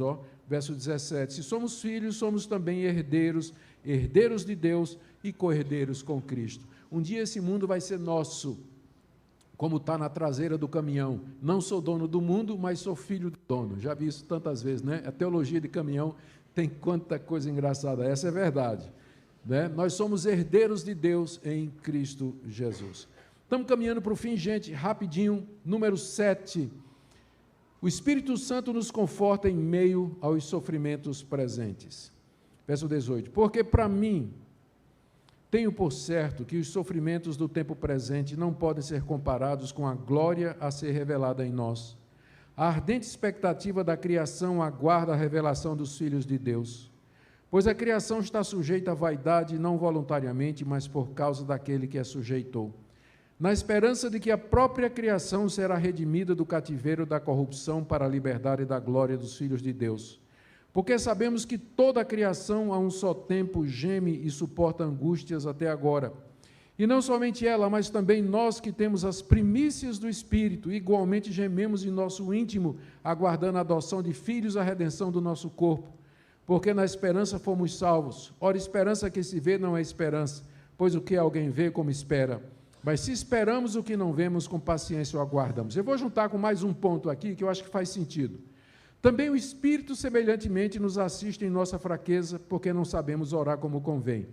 verso 17, se somos filhos, somos também herdeiros, herdeiros de Deus e co-herdeiros com Cristo. Um dia esse mundo vai ser nosso, como está na traseira do caminhão. Não sou dono do mundo, mas sou filho do dono. Já vi isso tantas vezes, né? A teologia de caminhão tem quanta coisa engraçada. Essa é verdade, né? Nós somos herdeiros de Deus em Cristo Jesus. Estamos caminhando para o fim, gente, rapidinho. Número 7. O Espírito Santo nos conforta em meio aos sofrimentos presentes. Verso 18. Porque para mim, tenho por certo que os sofrimentos do tempo presente não podem ser comparados com a glória a ser revelada em nós. A ardente expectativa da criação aguarda a revelação dos filhos de Deus. Pois a criação está sujeita à vaidade, não voluntariamente, mas por causa daquele que a sujeitou, na esperança de que a própria criação será redimida do cativeiro da corrupção para a liberdade da glória dos filhos de Deus. Porque sabemos que toda a criação a um só tempo geme e suporta angústias até agora. E não somente ela, mas também nós que temos as primícias do Espírito, igualmente gememos em nosso íntimo, aguardando a adoção de filhos, a redenção do nosso corpo. Porque na esperança fomos salvos. Ora, esperança que se vê não é esperança, pois o que alguém vê como espera. Mas se esperamos o que não vemos, com paciência o aguardamos. Eu vou juntar com mais um ponto aqui, que eu acho que faz sentido. Também o Espírito, semelhantemente, nos assiste em nossa fraqueza, porque não sabemos orar como convém.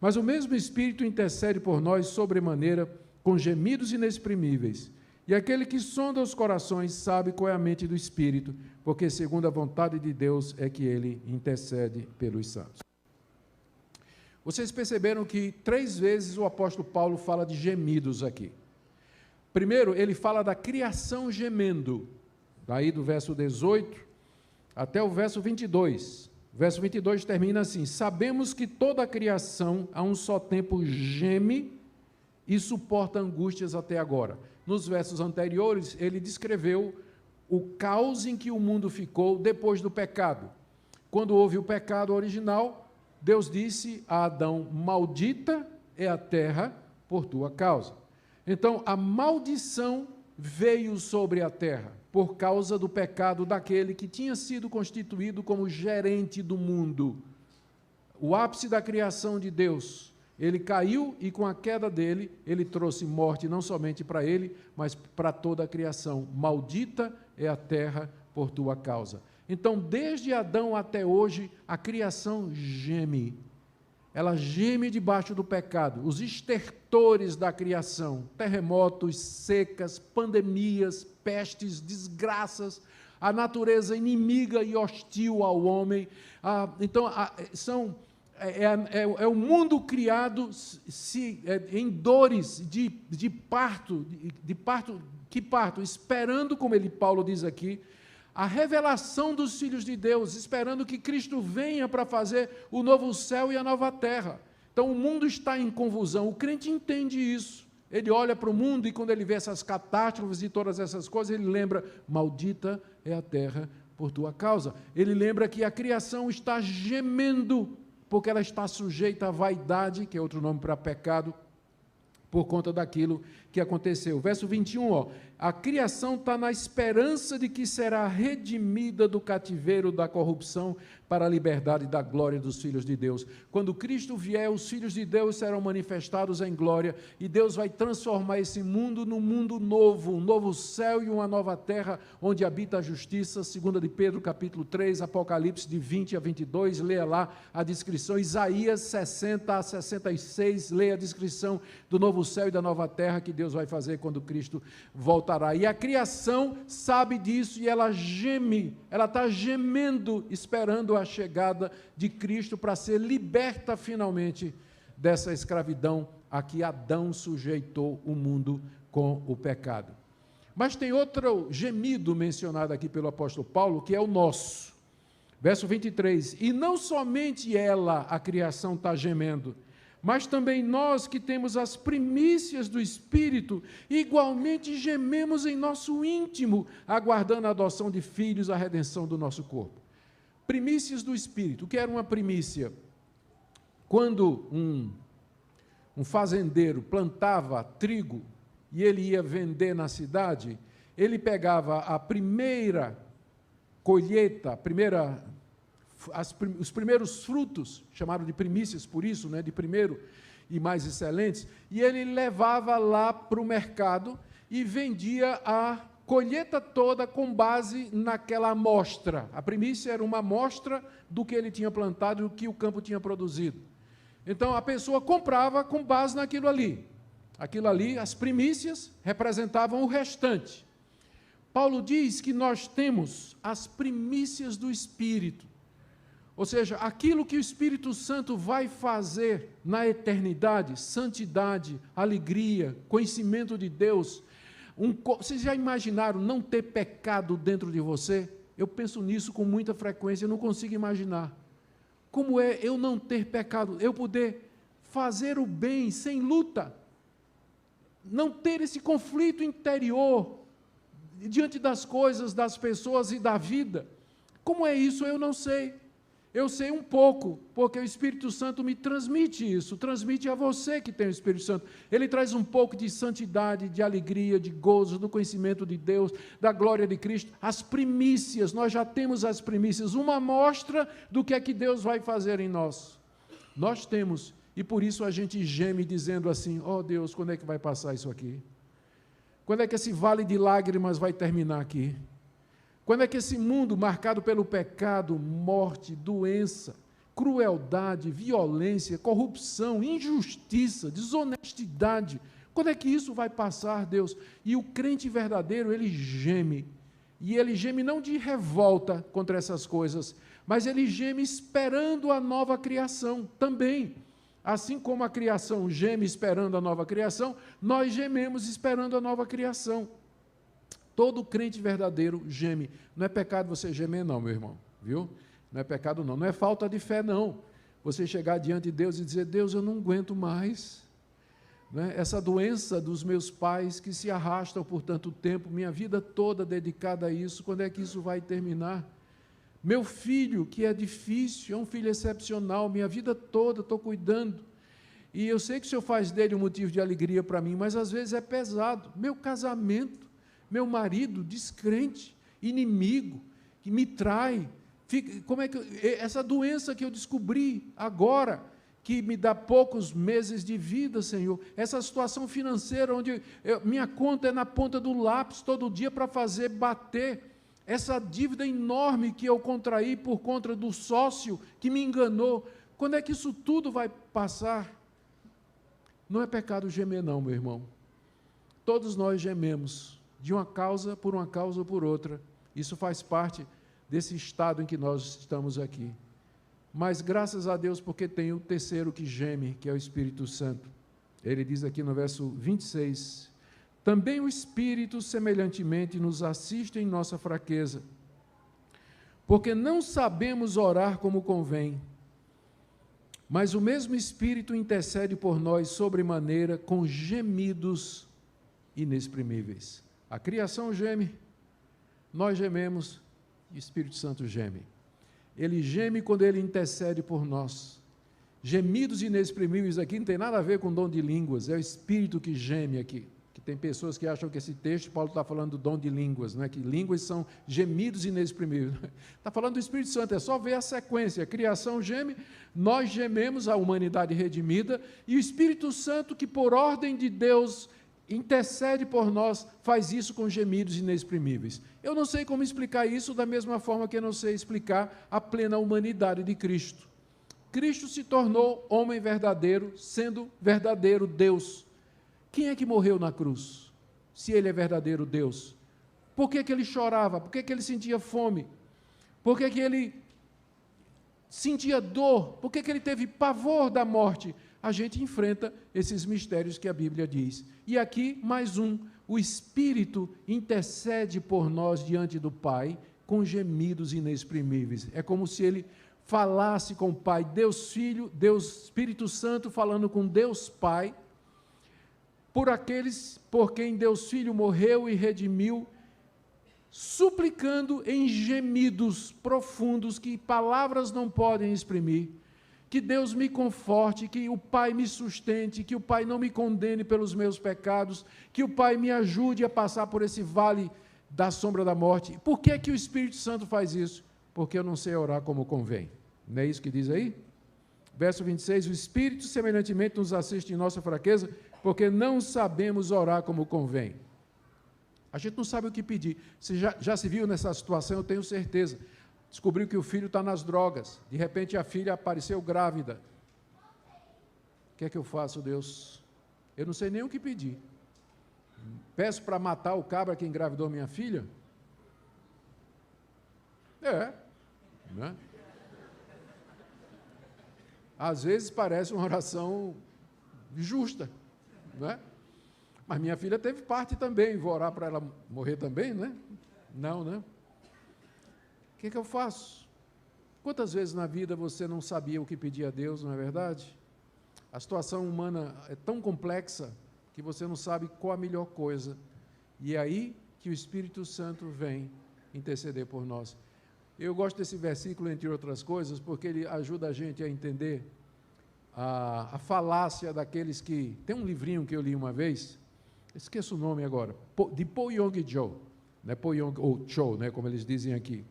Mas o mesmo Espírito intercede por nós sobremaneira, com gemidos inexprimíveis. E aquele que sonda os corações sabe qual é a mente do Espírito, porque segundo a vontade de Deus é que ele intercede pelos santos. Vocês perceberam que 3 vezes o apóstolo Paulo fala de gemidos aqui. Primeiro, ele fala da criação gemendo, daí do verso 18 até o verso 22. O verso 22 termina assim: sabemos que toda a criação a um só tempo geme e suporta angústias até agora. Nos versos anteriores, ele descreveu o caos em que o mundo ficou depois do pecado. Quando houve o pecado original, Deus disse a Adão: maldita é a terra por tua causa. Então, a maldição veio sobre a terra por causa do pecado daquele que tinha sido constituído como gerente do mundo. O ápice da criação de Deus. Ele caiu e com a queda dele, ele trouxe morte não somente para ele, mas para toda a criação. Maldita é a terra por tua causa. Então, desde Adão até hoje, a criação geme. Ela geme debaixo do pecado. Os estertores da criação, terremotos, secas, pandemias, pestes, desgraças, a natureza inimiga e hostil ao homem. Então, é o mundo criado em dores de parto, esperando, como Paulo diz aqui, a revelação dos filhos de Deus, esperando que Cristo venha para fazer o novo céu e a nova terra. Então, o mundo está em confusão, o crente entende isso. Ele olha para o mundo e quando ele vê essas catástrofes e todas essas coisas, ele lembra: maldita é a terra por tua causa. Ele lembra que a criação está gemendo, porque ela está sujeita à vaidade, que é outro nome para pecado, por conta daquilo que aconteceu. Verso 21, a criação está na esperança de que será redimida do cativeiro da corrupção para a liberdade da glória dos filhos de Deus. Quando Cristo vier, os filhos de Deus serão manifestados em glória e Deus vai transformar esse mundo num mundo novo, um novo céu e uma nova terra, onde habita a justiça. 2 de Pedro, capítulo 3, Apocalipse de 20 a 22, leia lá a descrição. Isaías 60 a 66, leia a descrição do novo céu e da nova terra que Deus vai fazer quando Cristo voltará. E a criação sabe disso e ela geme, ela está gemendo, esperando a chegada de Cristo para ser liberta finalmente dessa escravidão a que Adão sujeitou o mundo com o pecado. Mas tem outro gemido mencionado aqui pelo apóstolo Paulo, que é o nosso. Verso 23, e não somente ela, a criação, está gemendo, Mas também nós que temos as primícias do Espírito, igualmente gememos em nosso íntimo, aguardando a adoção de filhos, a redenção do nosso corpo. Primícias do Espírito. O que era uma primícia? Quando um fazendeiro plantava trigo e ele ia vender na cidade, ele pegava a primeira colheita, os primeiros frutos, chamaram de primícias por isso, né, de primeiro e mais excelentes, e ele levava lá para o mercado e vendia a colheita toda com base naquela amostra. A primícia era uma amostra do que ele tinha plantado e o que o campo tinha produzido. Então, a pessoa comprava com base naquilo ali. Aquilo ali, as primícias, representavam o restante. Paulo diz que nós temos as primícias do Espírito. Ou seja, aquilo que o Espírito Santo vai fazer na eternidade, santidade, alegria, conhecimento de Deus. Vocês já imaginaram não ter pecado dentro de você? Eu penso nisso com muita frequência, eu não consigo imaginar. Como é eu não ter pecado, eu poder fazer o bem sem luta, não ter esse conflito interior diante das coisas, das pessoas e da vida. Como é isso? Eu não sei. Eu sei um pouco, porque o Espírito Santo me transmite isso, transmite a você que tem o Espírito Santo. Ele traz um pouco de santidade, de alegria, de gozo, do conhecimento de Deus, da glória de Cristo. As primícias, nós já temos as primícias, uma amostra do que é que Deus vai fazer em nós. Nós temos, e por isso a gente geme dizendo assim, ó Deus, quando é que vai passar isso aqui? Quando é que esse vale de lágrimas vai terminar aqui? Quando é que esse mundo marcado pelo pecado, morte, doença, crueldade, violência, corrupção, injustiça, desonestidade, quando é que isso vai passar, Deus? E o crente verdadeiro, ele geme. E ele geme não de revolta contra essas coisas, mas ele geme esperando a nova criação também. Assim como a criação geme esperando a nova criação, nós gememos esperando a nova criação. Todo crente verdadeiro geme. Não é pecado você gemer não, meu irmão, viu? Não é pecado não, não é falta de fé não. Você chegar diante de Deus e dizer, Deus, eu não aguento mais. Né? Essa doença dos meus pais que se arrastam por tanto tempo, minha vida toda dedicada a isso, quando é que isso vai terminar? Meu filho, que é difícil, é um filho excepcional, minha vida toda estou cuidando. E eu sei que o Senhor faz dele um motivo de alegria para mim, mas às vezes é pesado. Meu casamento, meu marido descrente, inimigo, que me trai. Como é que essa doença que eu descobri agora, que me dá poucos meses de vida, Senhor, essa situação financeira onde minha conta é na ponta do lápis todo dia para fazer bater, essa dívida enorme que eu contraí por conta do sócio que me enganou, quando é que isso tudo vai passar? Não é pecado gemer não, meu irmão. Todos nós gememos, de uma causa ou por outra. Isso faz parte desse estado em que nós estamos aqui. Mas graças a Deus, porque tem o terceiro que geme, que é o Espírito Santo. Ele diz aqui no verso 26, também o Espírito semelhantemente nos assiste em nossa fraqueza, porque não sabemos orar como convém, mas o mesmo Espírito intercede por nós sobremaneira com gemidos inexprimíveis. A criação geme, nós gememos, e o Espírito Santo geme. Ele geme quando ele intercede por nós. Gemidos inexprimíveis aqui não tem nada a ver com dom de línguas, é o Espírito que geme aqui. Que tem pessoas que acham que esse texto, Paulo está falando do dom de línguas, né? Que línguas são gemidos inexprimíveis. Está falando do Espírito Santo, é só ver a sequência. A criação geme, nós gememos, a humanidade redimida, e o Espírito Santo, que por ordem de Deus intercede por nós, faz isso com gemidos inexprimíveis. Eu não sei como explicar isso da mesma forma que eu não sei explicar a plena humanidade de Cristo. Cristo se tornou homem verdadeiro, sendo verdadeiro Deus. Quem é que morreu na cruz? Se ele é verdadeiro Deus. Por que ele chorava? Por que ele sentia fome? Por que ele sentia dor? Por que ele teve pavor da morte? A gente enfrenta esses mistérios que a Bíblia diz. E aqui, mais um, o Espírito intercede por nós diante do Pai, com gemidos inexprimíveis. É como se ele falasse com o Pai, Deus Filho, Deus Espírito Santo falando com Deus Pai, por aqueles por quem Deus Filho morreu e redimiu, suplicando em gemidos profundos que palavras não podem exprimir, que Deus me conforte, que o Pai me sustente, que o Pai não me condene pelos meus pecados, que o Pai me ajude a passar por esse vale da sombra da morte. Por que que o Espírito Santo faz isso? Porque eu não sei orar como convém. Não é isso que diz aí? Verso 26, o Espírito semelhantemente nos assiste em nossa fraqueza, porque não sabemos orar como convém. A gente não sabe o que pedir. Você já se viu nessa situação, eu tenho certeza. Descobriu que o filho está nas drogas. De repente a filha apareceu grávida. O que é que eu faço, Deus? Eu não sei nem o que pedir. Peço para matar o cabra que engravidou minha filha? Né? Às vezes parece uma oração justa, né? Mas minha filha teve parte também, vou orar para ela morrer também, né? Não, né? O que é que eu faço? Quantas vezes na vida você não sabia o que pedir a Deus, não é verdade? A situação humana é tão complexa que você não sabe qual a melhor coisa. E é aí que o Espírito Santo vem interceder por nós. Eu gosto desse versículo, entre outras coisas, porque ele ajuda a gente a entender a falácia daqueles que... Tem um livrinho que eu li uma vez, esqueço o nome agora, de Po Yong Cho, né? Po Yong, ou Cho, né? Como eles dizem aqui.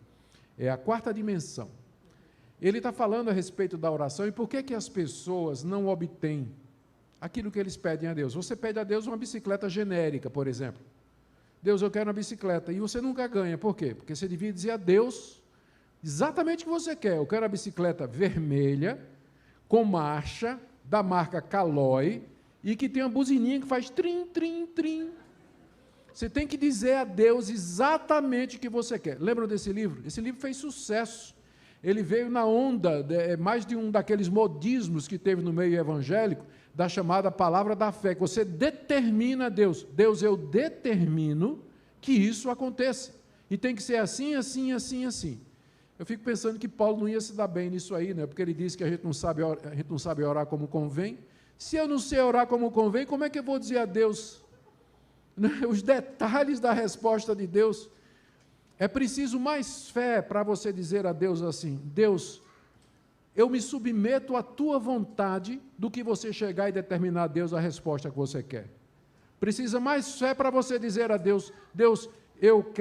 É a quarta dimensão. Ele está falando a respeito da oração e por que que as pessoas não obtêm aquilo que eles pedem a Deus. Você pede a Deus uma bicicleta genérica, por exemplo. Deus, eu quero uma bicicleta. E você nunca ganha. Por quê? Porque você devia dizer a Deus exatamente o que você quer. Eu quero a bicicleta vermelha, com marcha, da marca Caloi, e que tem uma buzininha que faz trim, trim, trim. Você tem que dizer a Deus exatamente o que você quer. Lembram desse livro? Esse livro fez sucesso. Ele veio na onda, mais de um daqueles modismos que teve no meio evangélico, da chamada palavra da fé, que você determina a Deus. Deus, eu determino que isso aconteça. E tem que ser assim, assim, assim, assim. Eu fico pensando que Paulo não ia se dar bem nisso aí, né? Porque ele disse que a gente não sabe orar como convém. Se eu não sei orar como convém, como é que eu vou dizer a Deus os detalhes da resposta de Deus? É preciso mais fé para você dizer a Deus assim: Deus, eu me submeto à tua vontade, do que você chegar e determinar a Deus a resposta que você quer. Precisa mais fé para você dizer a Deus: Deus, eu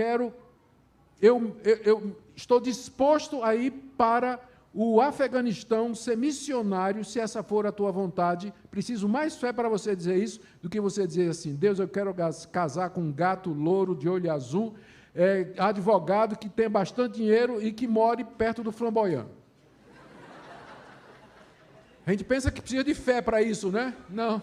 estou disposto a ir para o Afeganistão ser missionário, se essa for a tua vontade. Preciso mais fé para você dizer isso, do que você dizer assim: Deus, eu quero casar com um gato louro de olho azul, advogado que tem bastante dinheiro e que more perto do Flamboyant. A gente pensa que precisa de fé para isso, né? Não.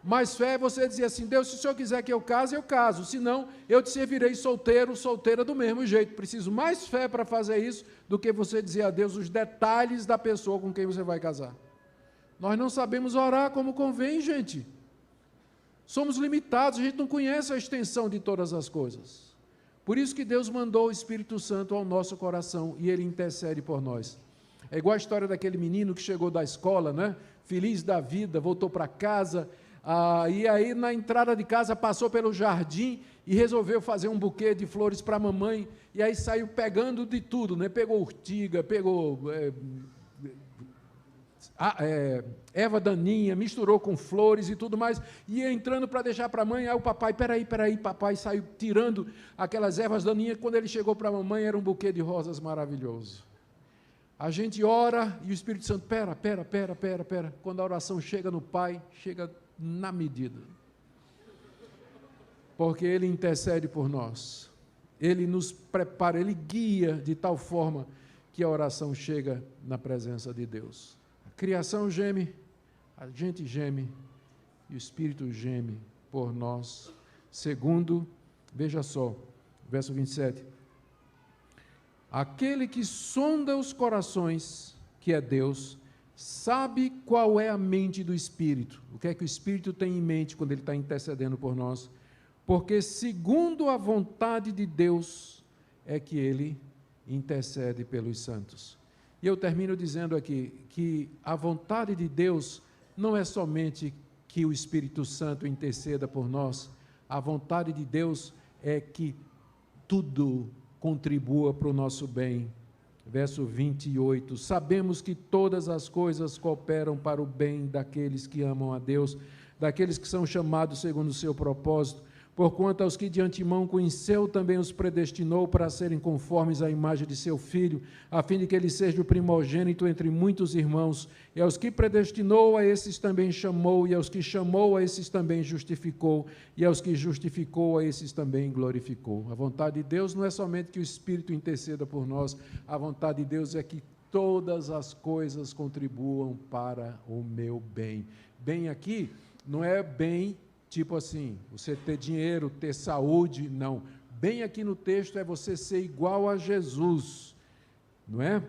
Mais fé é você dizer assim: Deus, se o Senhor quiser que eu case, eu caso. Se não, eu te servirei solteiro, solteira do mesmo jeito. Preciso mais fé para fazer isso do que você dizer a Deus os detalhes da pessoa com quem você vai casar. Nós não sabemos orar como convém, gente. Somos limitados, a gente não conhece a extensão de todas as coisas. Por isso que Deus mandou o Espírito Santo ao nosso coração e Ele intercede por nós. É igual a história daquele menino que chegou da escola, né? Feliz da vida, voltou para casa, e aí na entrada de casa passou pelo jardim e resolveu fazer um buquê de flores para a mamãe, e aí saiu pegando de tudo, né? Pegou urtiga, pegou erva daninha, misturou com flores e tudo mais, e ia entrando para deixar para a mãe. Aí o papai, peraí, papai saiu tirando aquelas ervas daninhas. Quando ele chegou para a mamãe, era um buquê de rosas maravilhoso. A gente ora e o Espírito Santo, pera. Quando a oração chega no Pai, chega na medida. Porque Ele intercede por nós. Ele nos prepara, Ele guia de tal forma que a oração chega na presença de Deus. A criação geme, a gente geme e o Espírito geme por nós. Segundo, veja só, verso 27. Aquele que sonda os corações, que é Deus, sabe qual é a mente do Espírito. O que é que o Espírito tem em mente quando ele está intercedendo por nós? Porque segundo a vontade de Deus é que ele intercede pelos santos. E eu termino dizendo aqui que a vontade de Deus não é somente que o Espírito Santo interceda por nós, a vontade de Deus é que tudo contribua para o nosso bem. Verso 28, sabemos que todas as coisas cooperam para o bem daqueles que amam a Deus, daqueles que são chamados segundo o seu propósito, porquanto aos que de antemão conheceu, também os predestinou para serem conformes à imagem de seu Filho, a fim de que ele seja o primogênito entre muitos irmãos. E aos que predestinou, a esses também chamou, e aos que chamou, a esses também justificou, e aos que justificou, a esses também glorificou. A vontade de Deus não é somente que o Espírito interceda por nós, a vontade de Deus é que todas as coisas contribuam para o meu bem. Bem aqui não é bem tipo assim, você ter dinheiro, ter saúde, não. Bem aqui no texto é você ser igual a Jesus, não é?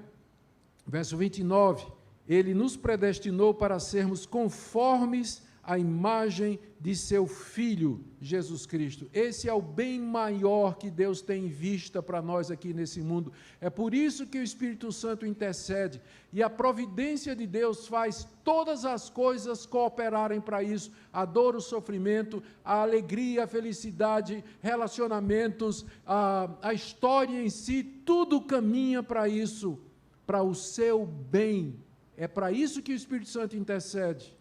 Verso 29, ele nos predestinou para sermos conformes à imagem de seu Filho, Jesus Cristo. Esse é o bem maior que Deus tem em vista para nós aqui nesse mundo. É por isso que o Espírito Santo intercede, e a providência de Deus faz todas as coisas cooperarem para isso. A dor, o sofrimento, a alegria, a felicidade, relacionamentos, a história em si, tudo caminha para isso, para o seu bem. É para isso que o Espírito Santo intercede,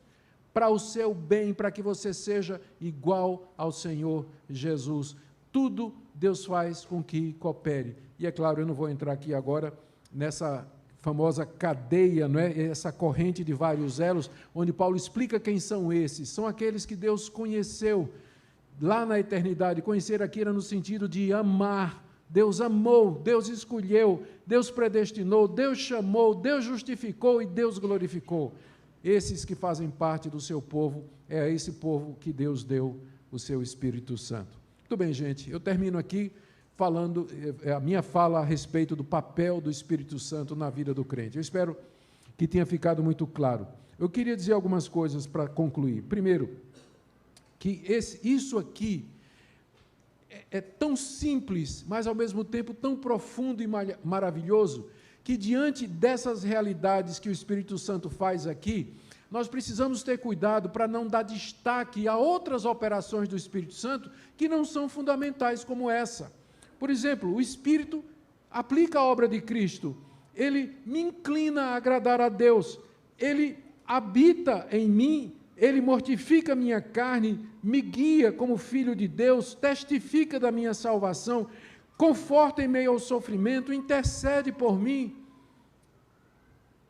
para o seu bem, para que você seja igual ao Senhor Jesus. Tudo Deus faz com que coopere. E é claro, eu não vou entrar aqui agora nessa famosa cadeia, não é? Essa corrente de vários elos, onde Paulo explica quem são esses. São aqueles que Deus conheceu lá na eternidade. Conhecer aqui era no sentido de amar. Deus amou, Deus escolheu, Deus predestinou, Deus chamou, Deus justificou e Deus glorificou. Esses que fazem parte do seu povo, é a esse povo que Deus deu o seu Espírito Santo. Muito bem, gente, eu termino aqui falando, a minha fala a respeito do papel do Espírito Santo na vida do crente. Eu espero que tenha ficado muito claro. Eu queria dizer algumas coisas para concluir. Primeiro, que isso aqui é tão simples, mas ao mesmo tempo tão profundo e maravilhoso, que diante dessas realidades que o Espírito Santo faz aqui, nós precisamos ter cuidado para não dar destaque a outras operações do Espírito Santo que não são fundamentais como essa. Por exemplo, o Espírito aplica a obra de Cristo, ele me inclina a agradar a Deus, ele habita em mim, ele mortifica a minha carne, me guia como filho de Deus, testifica da minha salvação, conforta em meio ao sofrimento, intercede por mim.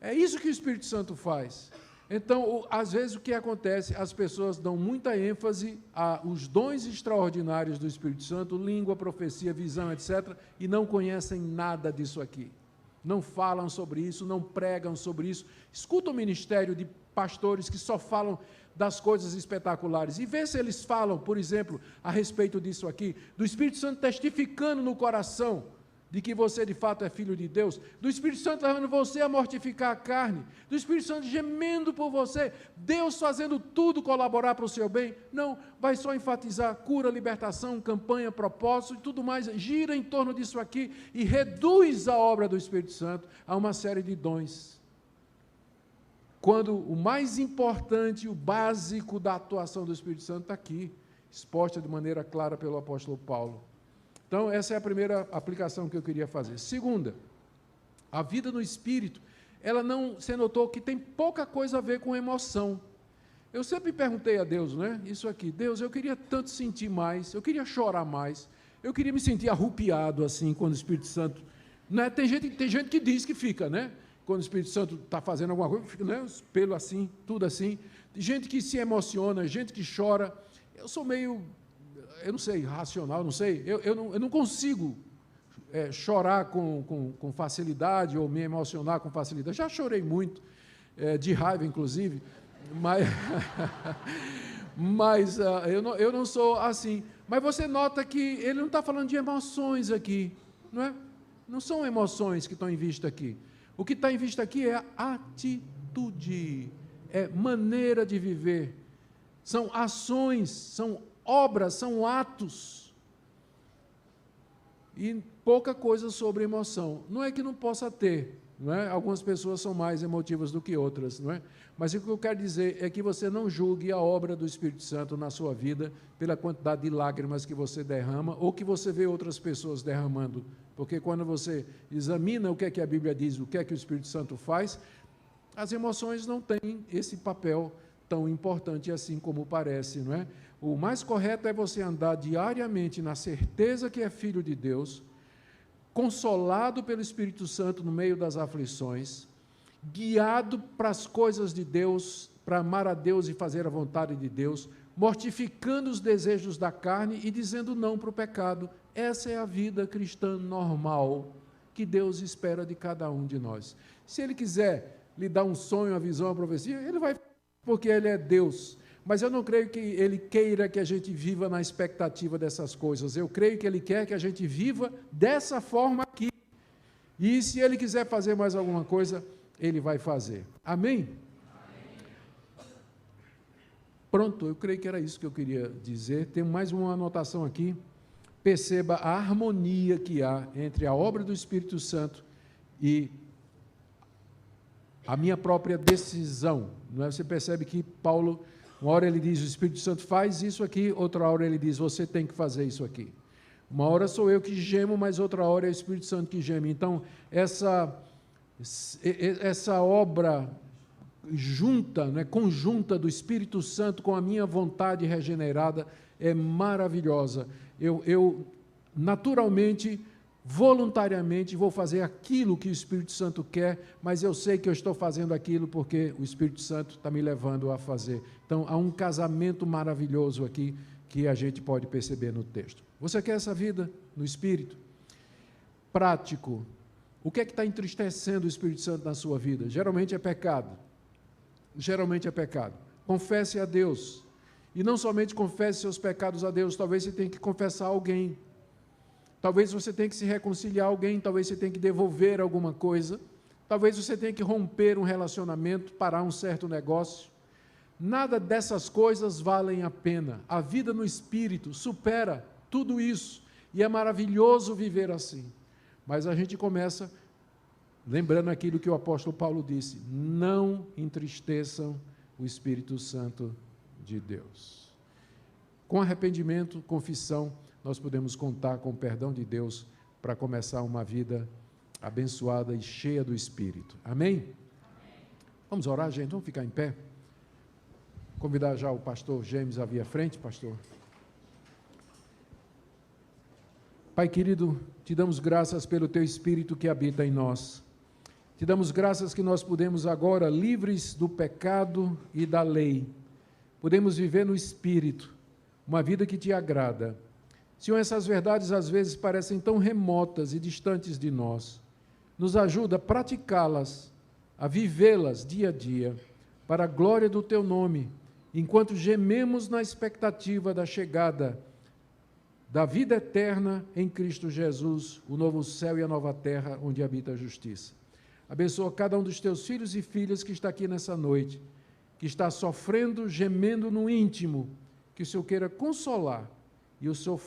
É isso que o Espírito Santo faz. Então, às vezes o que acontece, as pessoas dão muita ênfase aos dons extraordinários do Espírito Santo, língua, profecia, visão, etc., e não conhecem nada disso aqui. Não falam sobre isso, não pregam sobre isso. Escuta o ministério de pastores que só falam das coisas espetaculares, e vê se eles falam, por exemplo, a respeito disso aqui, do Espírito Santo testificando no coração de que você de fato é filho de Deus, do Espírito Santo levando você a mortificar a carne, do Espírito Santo gemendo por você, Deus fazendo tudo colaborar para o seu bem. Não, vai só enfatizar cura, libertação, campanha, propósito e tudo mais, gira em torno disso aqui e reduz a obra do Espírito Santo a uma série de dons. Quando o mais importante, o básico da atuação do Espírito Santo está aqui, exposta de maneira clara pelo apóstolo Paulo. Então, essa é a primeira aplicação que eu queria fazer. Segunda, a vida no Espírito, ela não, você notou que tem pouca coisa a ver com emoção. Eu sempre perguntei a Deus, né, isso aqui, Deus, eu queria tanto sentir mais, eu queria chorar mais, eu queria me sentir arrupiado assim, quando o Espírito Santo, né, tem gente que diz que fica, né, quando o Espírito Santo está fazendo alguma coisa, fica, né, os pelos assim, tudo assim, gente que se emociona, gente que chora. Eu sou meio, eu não sei, racional, não sei, eu não consigo chorar com facilidade ou me emocionar com facilidade. Já chorei muito, de raiva, inclusive, mas eu não sou assim. Mas você nota que ele não está falando de emoções aqui, não é? Não são emoções que estão em vista aqui. O que está em vista aqui é atitude, é maneira de viver, são ações, são obras, são atos, e pouca coisa sobre emoção. Não é que não possa ter, não é? Algumas pessoas são mais emotivas do que outras, não é? Mas o que eu quero dizer é que você não julgue a obra do Espírito Santo na sua vida pela quantidade de lágrimas que você derrama ou que você vê outras pessoas derramando. Porque quando você examina o que é que a Bíblia diz, o que é que o Espírito Santo faz, as emoções não têm esse papel tão importante assim como parece, não é? O mais correto é você andar diariamente na certeza que é filho de Deus, consolado pelo Espírito Santo no meio das aflições, guiado para as coisas de Deus, para amar a Deus e fazer a vontade de Deus, mortificando os desejos da carne e dizendo não para o pecado. Essa é a vida cristã normal que Deus espera de cada um de nós. Se Ele quiser lhe dar um sonho, uma visão, uma profecia, Ele vai, porque Ele é Deus. Mas eu não creio que Ele queira que a gente viva na expectativa dessas coisas. Eu creio que Ele quer que a gente viva dessa forma aqui. E se Ele quiser fazer mais alguma coisa, Ele vai fazer. Amém? Pronto, eu creio que era isso que eu queria dizer. Tem mais uma anotação aqui. Perceba a harmonia que há entre a obra do Espírito Santo e a minha própria decisão. Não é? Você percebe que Paulo, uma hora ele diz, o Espírito Santo faz isso aqui, outra hora ele diz, você tem que fazer isso aqui. Uma hora sou eu que gemo, mas outra hora é o Espírito Santo que geme. Então, essa obra junta, né, conjunta do Espírito Santo com a minha vontade regenerada é maravilhosa. Eu naturalmente, voluntariamente, vou fazer aquilo que o Espírito Santo quer, mas eu sei que eu estou fazendo aquilo porque o Espírito Santo está me levando a fazer. Então, há um casamento maravilhoso aqui que a gente pode perceber no texto. Você quer essa vida no Espírito? Prático. O que é que está entristecendo o Espírito Santo na sua vida? Geralmente é pecado. Geralmente é pecado. Confesse a Deus. E não somente confesse seus pecados a Deus, talvez você tenha que confessar a alguém. Talvez você tenha que se reconciliar a alguém, talvez você tenha que devolver alguma coisa. Talvez você tenha que romper um relacionamento, parar um certo negócio. Nada dessas coisas valem a pena. A vida no Espírito supera tudo isso. E é maravilhoso viver assim. Mas a gente começa lembrando aquilo que o apóstolo Paulo disse: não entristeçam o Espírito Santo de Deus. Com arrependimento, confissão, nós podemos contar com o perdão de Deus para começar uma vida abençoada e cheia do Espírito. Amém? Vamos orar, gente? Vamos ficar em pé? Convidar já o pastor James a vir à frente, pastor. Pai querido, te damos graças pelo teu Espírito que habita em nós. Te damos graças que nós podemos agora, livres do pecado e da lei, podemos viver no Espírito, uma vida que te agrada. Senhor, essas verdades às vezes parecem tão remotas e distantes de nós. Nos ajuda a praticá-las, a vivê-las dia a dia, para a glória do teu nome, enquanto gememos na expectativa da chegada da vida eterna em Cristo Jesus, o novo céu e a nova terra onde habita a justiça. Abençoa cada um dos teus filhos e filhas que está aqui nessa noite, que está sofrendo, gemendo no íntimo, que o Senhor queira consolar e o Senhor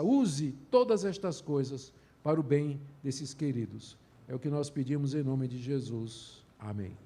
use todas estas coisas para o bem desses queridos. É o que nós pedimos em nome de Jesus. Amém.